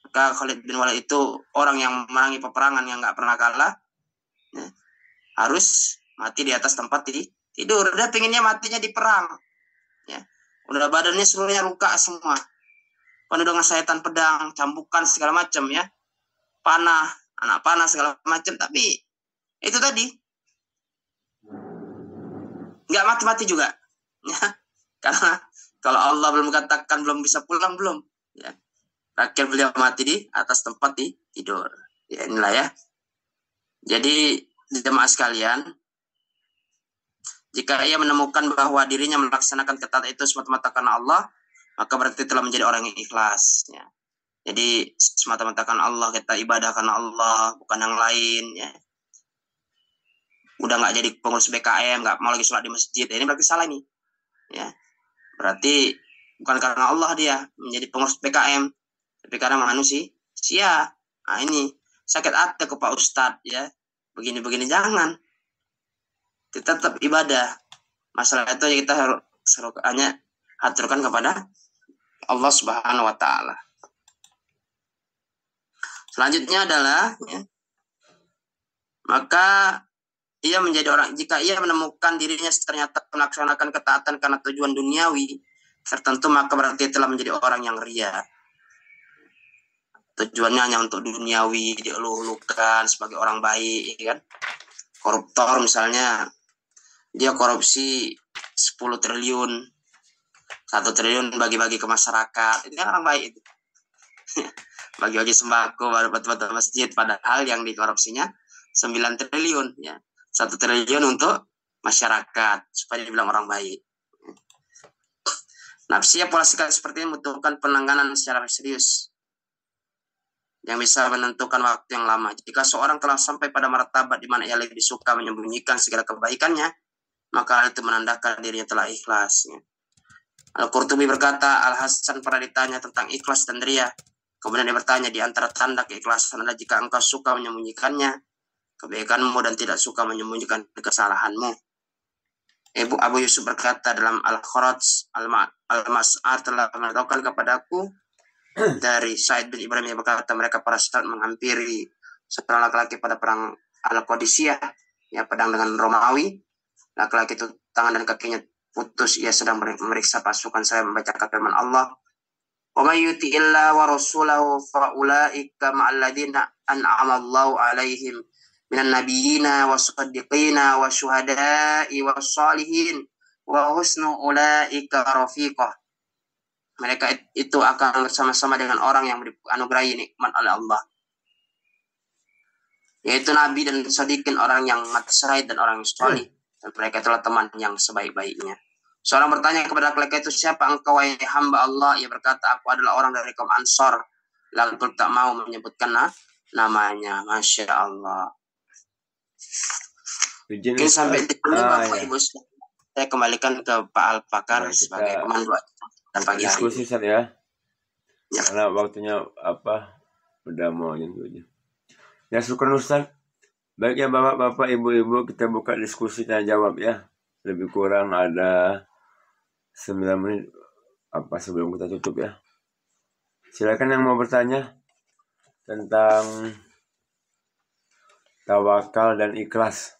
[SPEAKER 2] Maka Khalid bin Walid itu orang yang memerangi peperangan yang nggak pernah kalah, ya, harus mati di atas tempat tidur. Dia pengennya matinya di perang. Ya. Udah badannya seluruhnya luka semua. Penuh dengan sayatan pedang, cambukan segala macam ya. Panah, anak panah segala macam. Tapi itu tadi nggak mati-mati juga. Ya. Karena kalau Allah belum katakan belum bisa pulang, belum. Ya. Akhir beliau mati di atas tempat tidur. Ya, inilah ya. Jadi jemaah sekalian, jika ia menemukan bahwa dirinya melaksanakan ketaatan itu semata-mata karena Allah, maka berarti telah menjadi orang yang ikhlas. Ya. Jadi semata-mata karena Allah, kita ibadah karena Allah, bukan yang lain. Ya. Udah nggak jadi pengurus BKM, nggak mau lagi sholat di masjid. Ini berarti salah nih. Ya. Berarti bukan karena Allah dia menjadi pengurus BKM, tapi karena manusia. Nah ini sakit hati ke Pak Ustadz ya. Begini-begini jangan. Kita tetap ibadah. Masalah itu kita harus hanya aturkan kepada Allah Subhanahu Wa Taala. Selanjutnya adalah ya, maka ia menjadi orang, jika ia menemukan dirinya ternyata melaksanakan ketaatan karena tujuan duniawi tertentu, maka berarti telah menjadi orang yang ria. Tujuannya hanya untuk duniawi, dielulukan sebagai orang baik, kan? Koruptor misalnya, dia korupsi 10 triliun, 1 triliun bagi-bagi ke masyarakat, itu kan orang baik itu. Bagi-bagi sembako, buat masjid, padahal yang dikorupsinya 9 triliun, ya. 1 triliun untuk masyarakat, supaya dibilang orang baik. Nafsiyah pola sikap seperti ini membutuhkan penanganan secara serius yang bisa menentukan waktu yang lama. Jika seorang telah sampai pada martabat di mana ia lebih suka menyembunyikan segala kebaikannya, maka itu menandakan dirinya telah ikhlas. Al-Qurtubi berkata, Al-Hasan pernah ditanya tentang ikhlas dan ria. Kemudian dia bertanya, di antara tanda keikhlasan adalah jika engkau suka menyembunyikannya kebaikanmu dan tidak suka menyembunyikan kesalahanmu. Abu Yusuf berkata dalam Al-Kharaj, Al-Mas'ar telah memberitahukan kepadaku dari Said bin Ibrahim yang berkata, mereka para sahabat menghampiri seorang laki-laki pada perang Al-Qadisiyah, ya, pedang dengan Romawi. Laki-laki itu tangan dan kakinya putus, ia sedang memeriksa pasukan saya membacakan firman Allah, wa may yuti'illah wa rasulahu fa ulaika ma'al ladzina an'ama Allahu 'alaihim minan nabiyyina was-siddiqina wasyuhada'i was-shalihin wa husnu ulaika rafiqah. Mereka itu akan bersama-sama dengan orang yang dianugerahi nikmat oleh Allah, yaitu nabi dan sadiqin, orang yang mati syahid dan orang yang salih, dan mereka itulah teman yang sebaik-baiknya. Seorang bertanya kepada laki-laki itu, siapa engkau wahai hamba Allah? Ia berkata, aku adalah orang dari kaum Ansor. Lalu tak mau menyebutkan namanya. Masya Allah. Mungkin sampai di sini Bapak Ibu, saya kembalikan ke Pak Al-Pakar sebagai pemandu dan pagi hari
[SPEAKER 1] diskusi ya. Karena waktunya udah mau nyentuhnya. Ya, syukur Ustaz. Baik ya Bapak-bapak, Ibu-ibu, kita buka diskusi tanya jawab ya. Lebih kurang ada 9 menit sebelum kita tutup ya. Silakan yang mau bertanya tentang tawakal dan ikhlas.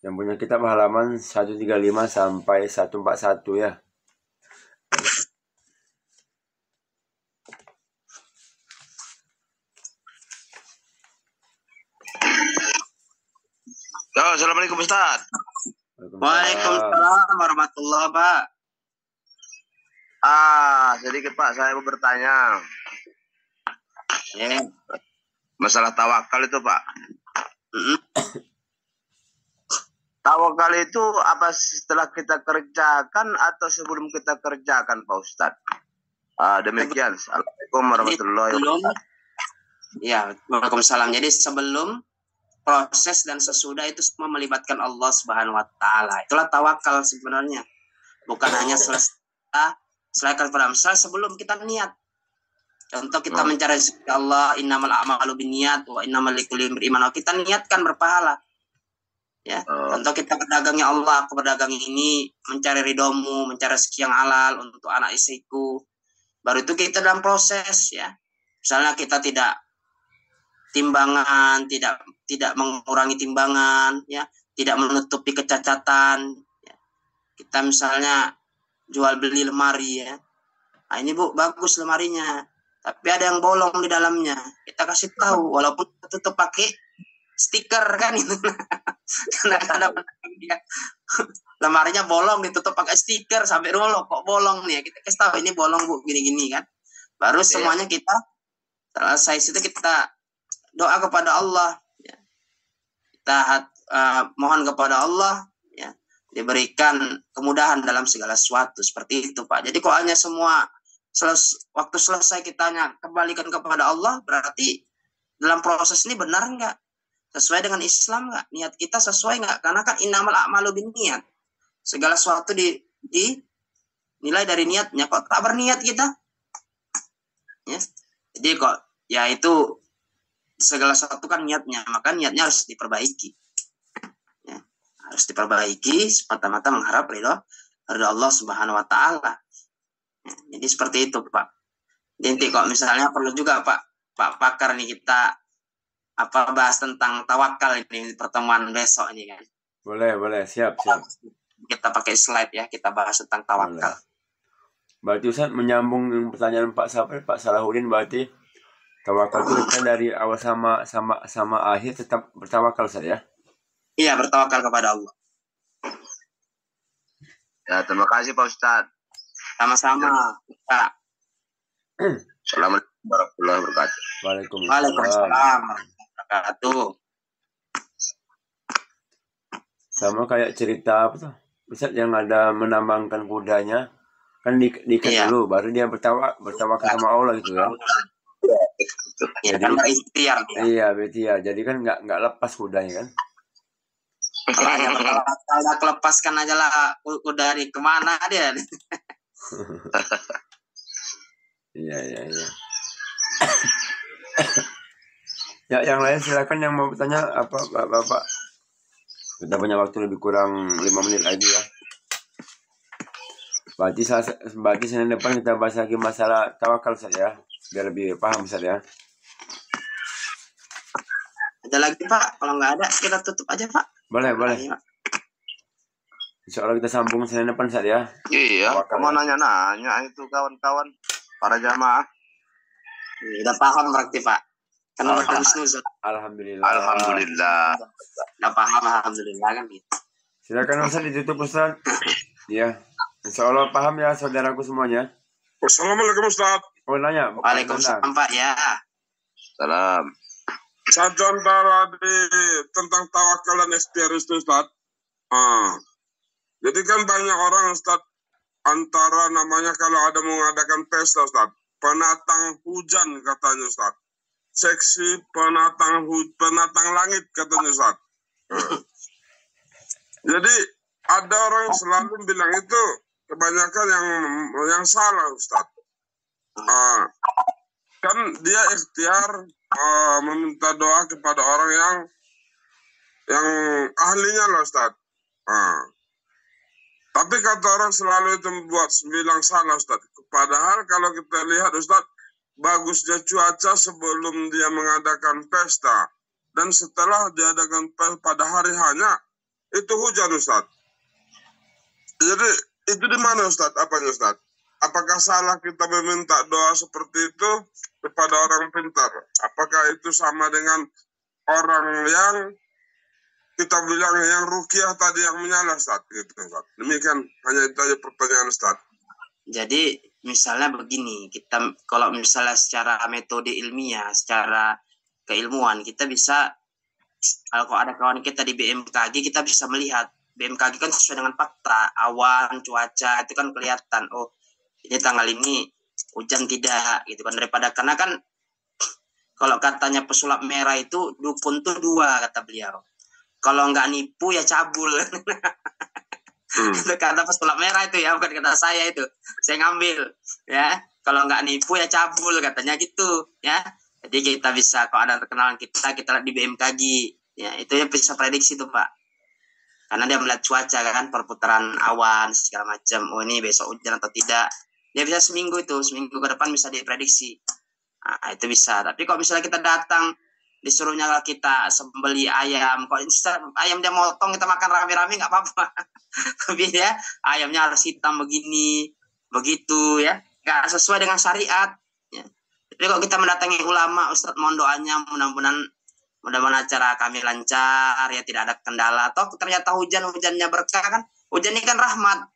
[SPEAKER 1] Yang punya kitab halaman 135 sampai 141 ya.
[SPEAKER 3] Assalamualaikum Ustaz.
[SPEAKER 2] Waalaikumsalam warahmatullahi Pak.
[SPEAKER 3] Sedikit Pak, saya mau bertanya. Masalah tawakal itu Pak. Tawakal itu apa setelah kita kerjakan atau sebelum kita kerjakan, Pak Ustadz? Demikian. Assalamualaikum warahmatullahi wabarakatuh.
[SPEAKER 2] Ya, waalaikumsalam. Jadi sebelum, proses, dan sesudah itu semua melibatkan Allah Subhanahu wa taala. Itulah tawakal sebenarnya. Bukan hanya selesai pada misal sebelum kita niat. Contoh kita mencari rezeki Allah, innamal a'malu binniyat wa innamal likulli imrin ma nawa. Kita niatkan berpahala. Ya, contoh kita berdagangnya Allah, aku berdagang ini mencari ridhomu, mencari rezeki yang halal untuk anak istriku. Baru itu kita dalam proses ya. Misalnya kita tidak timbangan, tidak mengurangi timbangan, ya, tidak menutupi kecacatan. Ya. Kita misalnya jual beli lemari ya. Nah, ini Bu, bagus lemarinya, tapi ada yang bolong di dalamnya. Kita kasih tahu, walaupun tutup pakai stiker kan itu. Kadang-kadang ya, lemarinya bolong ditutup pakai stiker sampai rolok kok bolong nih. Kita kasih tahu ini bolong Bu, gini-gini kan. Baru semuanya kita selesai situ kita doa kepada Allah. Ya. Kita mohon kepada Allah ya, diberikan kemudahan dalam segala sesuatu seperti itu Pak. Jadi kok hanya semua waktu selesai kita hanya kembalikan kepada Allah, berarti dalam proses ini benar enggak? Sesuai dengan Islam enggak? Niat kita sesuai enggak? Karena kan innamal a'malu binniyat. Segala sesuatu nilai dari niatnya. Kok tak berniat kita? Ya. Jadi kok ya itu segala sesuatu kan niatnya, maka niatnya harus diperbaiki. Ya. Harus diperbaiki semata-mata mengharap ridho Allah Subhanahu wa taala. Ya. Jadi seperti itu, Pak. Jadi kok misalnya perlu juga Pak pakar nih kita bahas tentang tawakal ini pertemuan besok ini kan.
[SPEAKER 1] Boleh, siap.
[SPEAKER 2] Kita pakai slide ya, kita bahas tentang tawakal.
[SPEAKER 1] Boleh. Berarti Ustaz menyambung pertanyaan Pak Salahuddin, berarti tawakal itu kita dari awal sama akhir tetap bertawakal Ustaz ya?
[SPEAKER 2] Iya, bertawakal kepada Allah.
[SPEAKER 3] Ya, terima kasih Pak Ustadz.
[SPEAKER 2] Sama-sama, Pak.
[SPEAKER 3] Assalamualaikum warahmatullahi wabarakatuh.
[SPEAKER 2] Waalaikumsalam warahmatullahi wabarakatuh.
[SPEAKER 1] Sama kayak cerita apa tuh? Ustaz yang ada menambangkan kudanya, kan diikat dulu, baru dia bertawakal sama Allah gitu kan?
[SPEAKER 2] Ya, kan berikhtiar.
[SPEAKER 1] Iya, berikhtiar. Jadi kan nggak lepas kudanya kan?
[SPEAKER 2] Kalau kelepaskan aja lah kuda dari kemana dia?
[SPEAKER 1] Iya. Ya, yang lain silakan yang mau bertanya apa Bapak. Kita punya waktu lebih kurang 5 menit lagi ya. Berarti Senin depan kita bahas lagi masalah tawakal saja, biar lebih paham saja.
[SPEAKER 2] Ada lagi Pak? Kalau nggak ada kita tutup aja Pak.
[SPEAKER 1] Boleh. Insya Allah kita sambung Senin depan saja.
[SPEAKER 3] Iya. Mau nanya itu kawan-kawan para jamaah.
[SPEAKER 2] Udah paham berarti Pak.
[SPEAKER 3] Alhamdulillah.
[SPEAKER 2] Udah paham alhamdulillah kan gitu.
[SPEAKER 1] Silakan Ustaz ditutup Ustaz. Iya. Insya Allah paham ya saudaraku semuanya.
[SPEAKER 4] Assalamualaikum Ustaz.
[SPEAKER 1] Oh nanya.
[SPEAKER 2] Waalaikumsalam Pak ya.
[SPEAKER 3] Salam.
[SPEAKER 4] Satu antara tentang tawakal dan ikhtiar itu Ustaz. Jadi kan banyak orang Ustaz, antara namanya kalau ada mengadakan pesta Ustaz, penatang hujan katanya Ustaz. Seksi penatang langit katanya Ustaz. Jadi ada orang yang selalu bilang itu kebanyakan yang salah Ustaz. Kan dia ikhtiar meminta doa kepada orang yang ahlinya loh Ustaz. Tapi kata orang selalu itu bilang salah Ustaz. Padahal kalau kita lihat Ustaz, bagusnya cuaca sebelum dia mengadakan pesta dan setelah diadakan pesta pada hari hanya itu hujan Ustaz. Jadi itu di mana Ustaz? Apanya Ustaz? Apakah salah kita meminta doa seperti itu kepada orang pintar? Apakah itu sama dengan orang yang kita bilang yang ruqyah tadi yang menyala Ustaz? Gitu, Ustaz. Demikian, hanya itu aja pertanyaan Ustaz.
[SPEAKER 2] Jadi misalnya begini, kita kalau misalnya secara metode ilmiah, secara keilmuan, kita bisa Kalau ada kawan kita di BMKG, kita bisa melihat. BMKG kan sesuai dengan fakta, awan, cuaca, itu kan kelihatan. Oh, ini tanggal ini hujan tidak, gitu kan. Karena kan kalau katanya pesulap merah itu dukun tuh 2, kata beliau. Kalau nggak nipu ya cabul. Itu kata pesulap merah itu ya, bukan kata saya itu. Saya ngambil, ya. Kalau nggak nipu ya cabul, katanya gitu, ya. Jadi kita bisa, kalau ada kenalan kita lihat di BMKG, ya. Itu ya bisa prediksi tuh, Pak. Karena dia melihat cuaca kan, perputaran awan segala macam. Oh, ini besok hujan atau tidak. Dia bisa seminggu ke depan bisa diprediksi. Nah, itu bisa. Tapi kalau misalnya kita datang, disuruhnya kita sembeli ayam, kalau ayam dia motong kita makan rame-rame nggak apa-apa. Tapi ya ayamnya harus hitam begini, begitu ya, nggak sesuai dengan syariat. Ya. Jadi kalau kita mendatangi ulama, Ustadz mohon doanya, mudah-mudahan acara kami lancar, ya tidak ada kendala. Atau ternyata hujannya berkah kan? Hujan ini kan rahmat.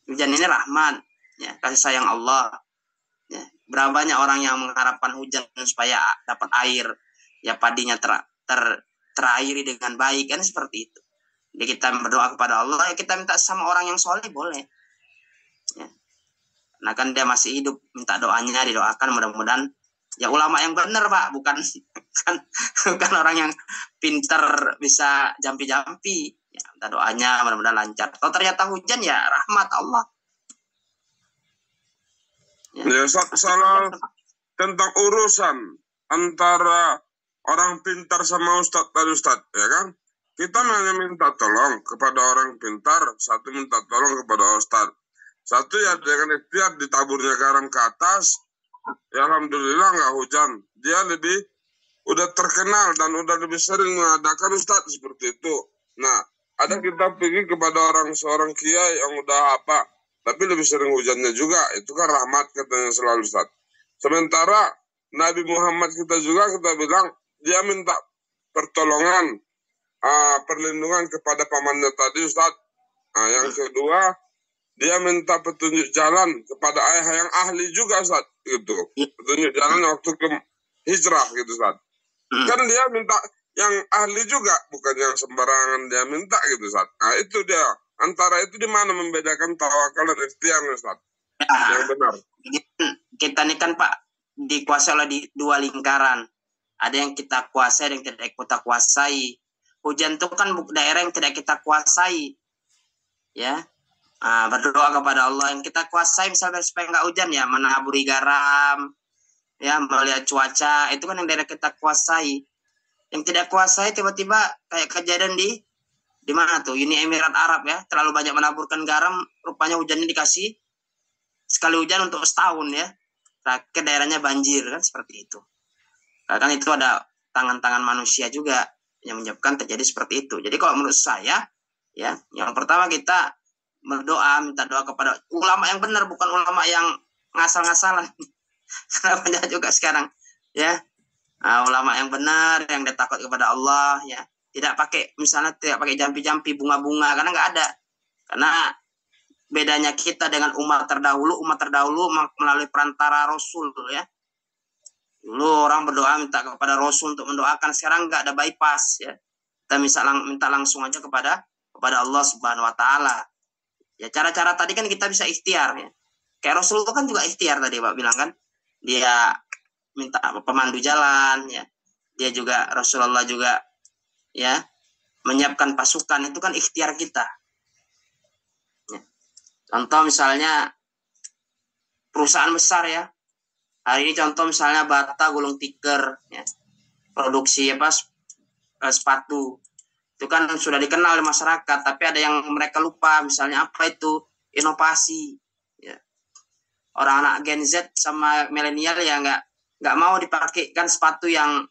[SPEAKER 2] Hujan ini rahmat, ya, kasih sayang Allah. Ya, berapa banyak orang yang mengharapkan hujan supaya dapat air, ya padinya terairi dengan baik, kan seperti itu. Jadi kita berdoa kepada Allah, ya kita minta sama orang yang soleh boleh. Ya. Nah kan dia masih hidup, minta doanya, didoakan mudah-mudahan. Ya ulama yang benar, Pak, bukan orang yang pintar bisa jampi-jampi. Ya, minta doanya mudah-mudahan lancar. Kalau ternyata hujan ya rahmat Allah.
[SPEAKER 4] Ya, salah tentang urusan antara orang pintar sama Ustadz tadi, Ustadz, ya kan? Kita hanya minta tolong kepada orang pintar, satu minta tolong kepada Ustadz. Satu ya dengan ikhtiar ditaburnya garam ke atas, ya alhamdulillah nggak hujan. Dia udah terkenal dan udah lebih sering mengadakan Ustadz seperti itu. Nah, ada kita pergi kepada seorang kiai yang udah apa, tapi lebih sering hujannya juga, itu kan rahmat katanya selalu, Ustaz. Sementara Nabi Muhammad kita juga kita bilang, dia minta pertolongan, perlindungan kepada pamannya tadi, Ustaz. Yang kedua, dia minta petunjuk jalan kepada ayah yang ahli juga, Ustaz. Gitu. Petunjuk jalan waktu ke hijrah, gitu, Ustaz. Kan dia minta yang ahli juga, bukan yang sembarangan dia minta, gitu, Ustaz. Nah, itu dia. Antara itu di mana membedakan tawakal dan ikhtiar, Ustaz? Yang benar.
[SPEAKER 2] Kita ini kan, Pak, dikuasai oleh 2 lingkaran. Ada yang kita kuasai, ada yang tidak kita kuasai. Hujan itu kan daerah yang tidak kita kuasai. Ya. Berdoa kepada Allah yang kita kuasai, misalnya supaya nggak hujan ya, menaburi garam, ya, melihat cuaca, itu kan yang daerah kita kuasai. Yang tidak kuasai tiba-tiba kayak kejadian di mana tuh? Uni Emirat Arab ya, terlalu banyak menaburkan garam, rupanya hujannya dikasih sekali hujan untuk setahun ya. Terakhir daerahnya banjir kan, seperti itu. Kan itu ada tangan-tangan manusia juga yang menyebabkan terjadi seperti itu. Jadi kalau menurut saya ya, yang pertama kita berdoa, minta doa kepada ulama yang benar, bukan ulama yang ngasal-ngasalan. Karena banyak juga sekarang ya, ulama yang benar, yang dia takut kepada Allah ya. Tidak pakai jampi-jampi bunga-bunga, karena nggak ada. Karena bedanya kita dengan umat terdahulu melalui perantara Rasul ya. Dulu orang berdoa minta kepada Rasul untuk mendoakan, sekarang nggak ada bypass ya. Kita minta langsung aja kepada Allah Subhanahu Wa Taala. Ya cara-cara tadi kan kita bisa ikhtiar ya. Kayak Rasul itu kan juga ikhtiar tadi Pak bilang kan. Dia minta pemandu jalan ya. Dia juga, Rasulullah juga ya menyiapkan pasukan, itu kan ikhtiar kita ya. Contoh misalnya perusahaan besar ya, hari ini contoh misalnya Bata Gulung Tikar ya, produksi sepatu, itu kan sudah dikenal oleh masyarakat, tapi ada yang mereka lupa, misalnya apa itu inovasi ya. Orang anak Gen Z sama milenial ya nggak mau dipakaikan sepatu yang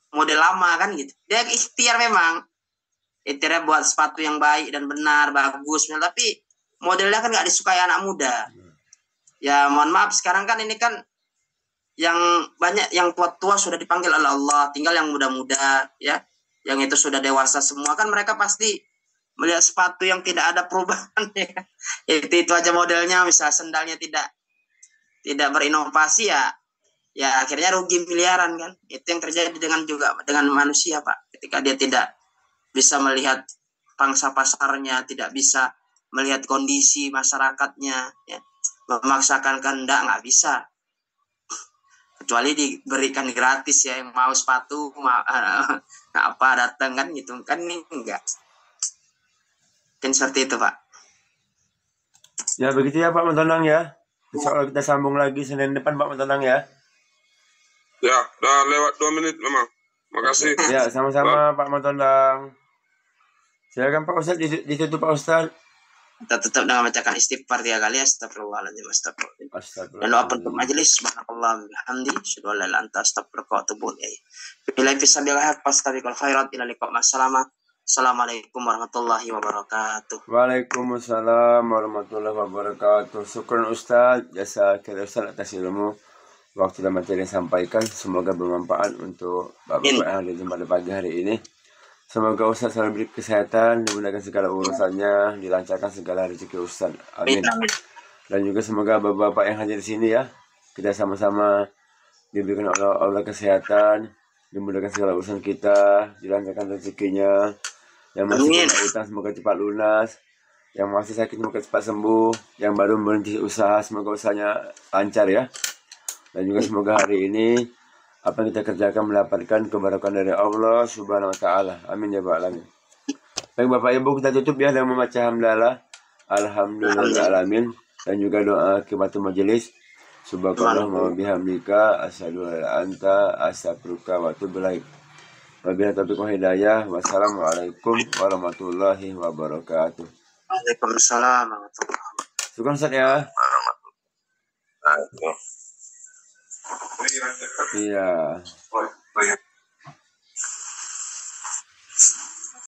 [SPEAKER 2] model lama kan gitu. Dia ikhtiar memang. Ikhtiarnya buat sepatu yang baik dan benar, bagus. Tapi modelnya kan nggak disukai anak muda. Ya mohon maaf, sekarang kan ini kan yang banyak yang tua-tua sudah dipanggil oleh Allah. Tinggal yang muda-muda ya. Yang itu sudah dewasa semua, kan mereka pasti melihat sepatu yang tidak ada perubahan ya. Itu aja modelnya, misalnya sendalnya tidak berinovasi ya ya akhirnya rugi miliaran kan. Itu yang terjadi dengan manusia, Pak. Ketika dia tidak bisa melihat pangsa pasarnya, tidak bisa melihat kondisi masyarakatnya, ya, memaksakan kehendak nggak bisa. Kecuali diberikan gratis ya, yang mau sepatu, apa datang kan gitu kan, ini enggak. Mungkin seperti itu, Pak.
[SPEAKER 1] Ya begitu ya Pak Mentonang ya. Insya Allah kita sambung lagi Senin depan Pak Mentonang ya.
[SPEAKER 4] Ya, udah lewat 2 menit memang. Makasih.
[SPEAKER 1] Ya, sama-sama Pak Mentonang. Silakan Pak Ustadz, ditutup Pak Ustadz.
[SPEAKER 2] Kita tutup dengan membacakan istighfar 3 kali. Astagfirullahaladzim, astagfirullahaladzim. Dan doa penutup majelis. Subhanallah bihamdi. Asyhadu an la ilaha illa anta astaghfiruka wa atubu ilaik. Billahi fisabilillah fastabiqul khairat ila liqa ma'assalamah. Assalamualaikum warahmatullahi wabarakatuh.
[SPEAKER 1] Waalaikumsalam warahmatullahi wabarakatuh. Syukran Ustadz, jasa kira Ustadz atas ilmu, waktu dan materi yang disampaikan. Semoga bermanfaat untuk Bapak-Bapak yang ada di pada pagi hari ini. Semoga Ustadz selalu beri kesehatan, dimudahkan segala urusannya, dilancarkan segala rezeki Ustadz. Amin. Dan juga semoga Bapak-Bapak yang hadir di sini ya, kita sama-sama diberikan oleh Allah kesehatan, dimudahkan segala urusan kita, dilancarkan rezekinya. Yang masih punya utang semoga cepat lunas, yang masih sakit semoga cepat sembuh, yang baru berhenti usaha semoga usahanya lancar ya. Dan juga semoga hari ini apa yang kita kerjakan mendapatkan keberkahan dari Allah Subhanahu wa taala. Amin ya rabbal alamin. Baik Bapak Ibu, kita tutup ya dengan membaca hamdalah alhamdulillah alamin dan juga doa kibatul majelis. Subhanallah wa bihamdika asyhadu an la ilaha illa anta astaghfiruka wa atubu ilaik. Wabillahi taufiq wal hidayah. Wassalamualaikum warahmatullahi wabarakatuh.
[SPEAKER 2] Waalaikumsalam warahmatullahi wabarakatuh.
[SPEAKER 1] Syukur Ustaz ya. Iya.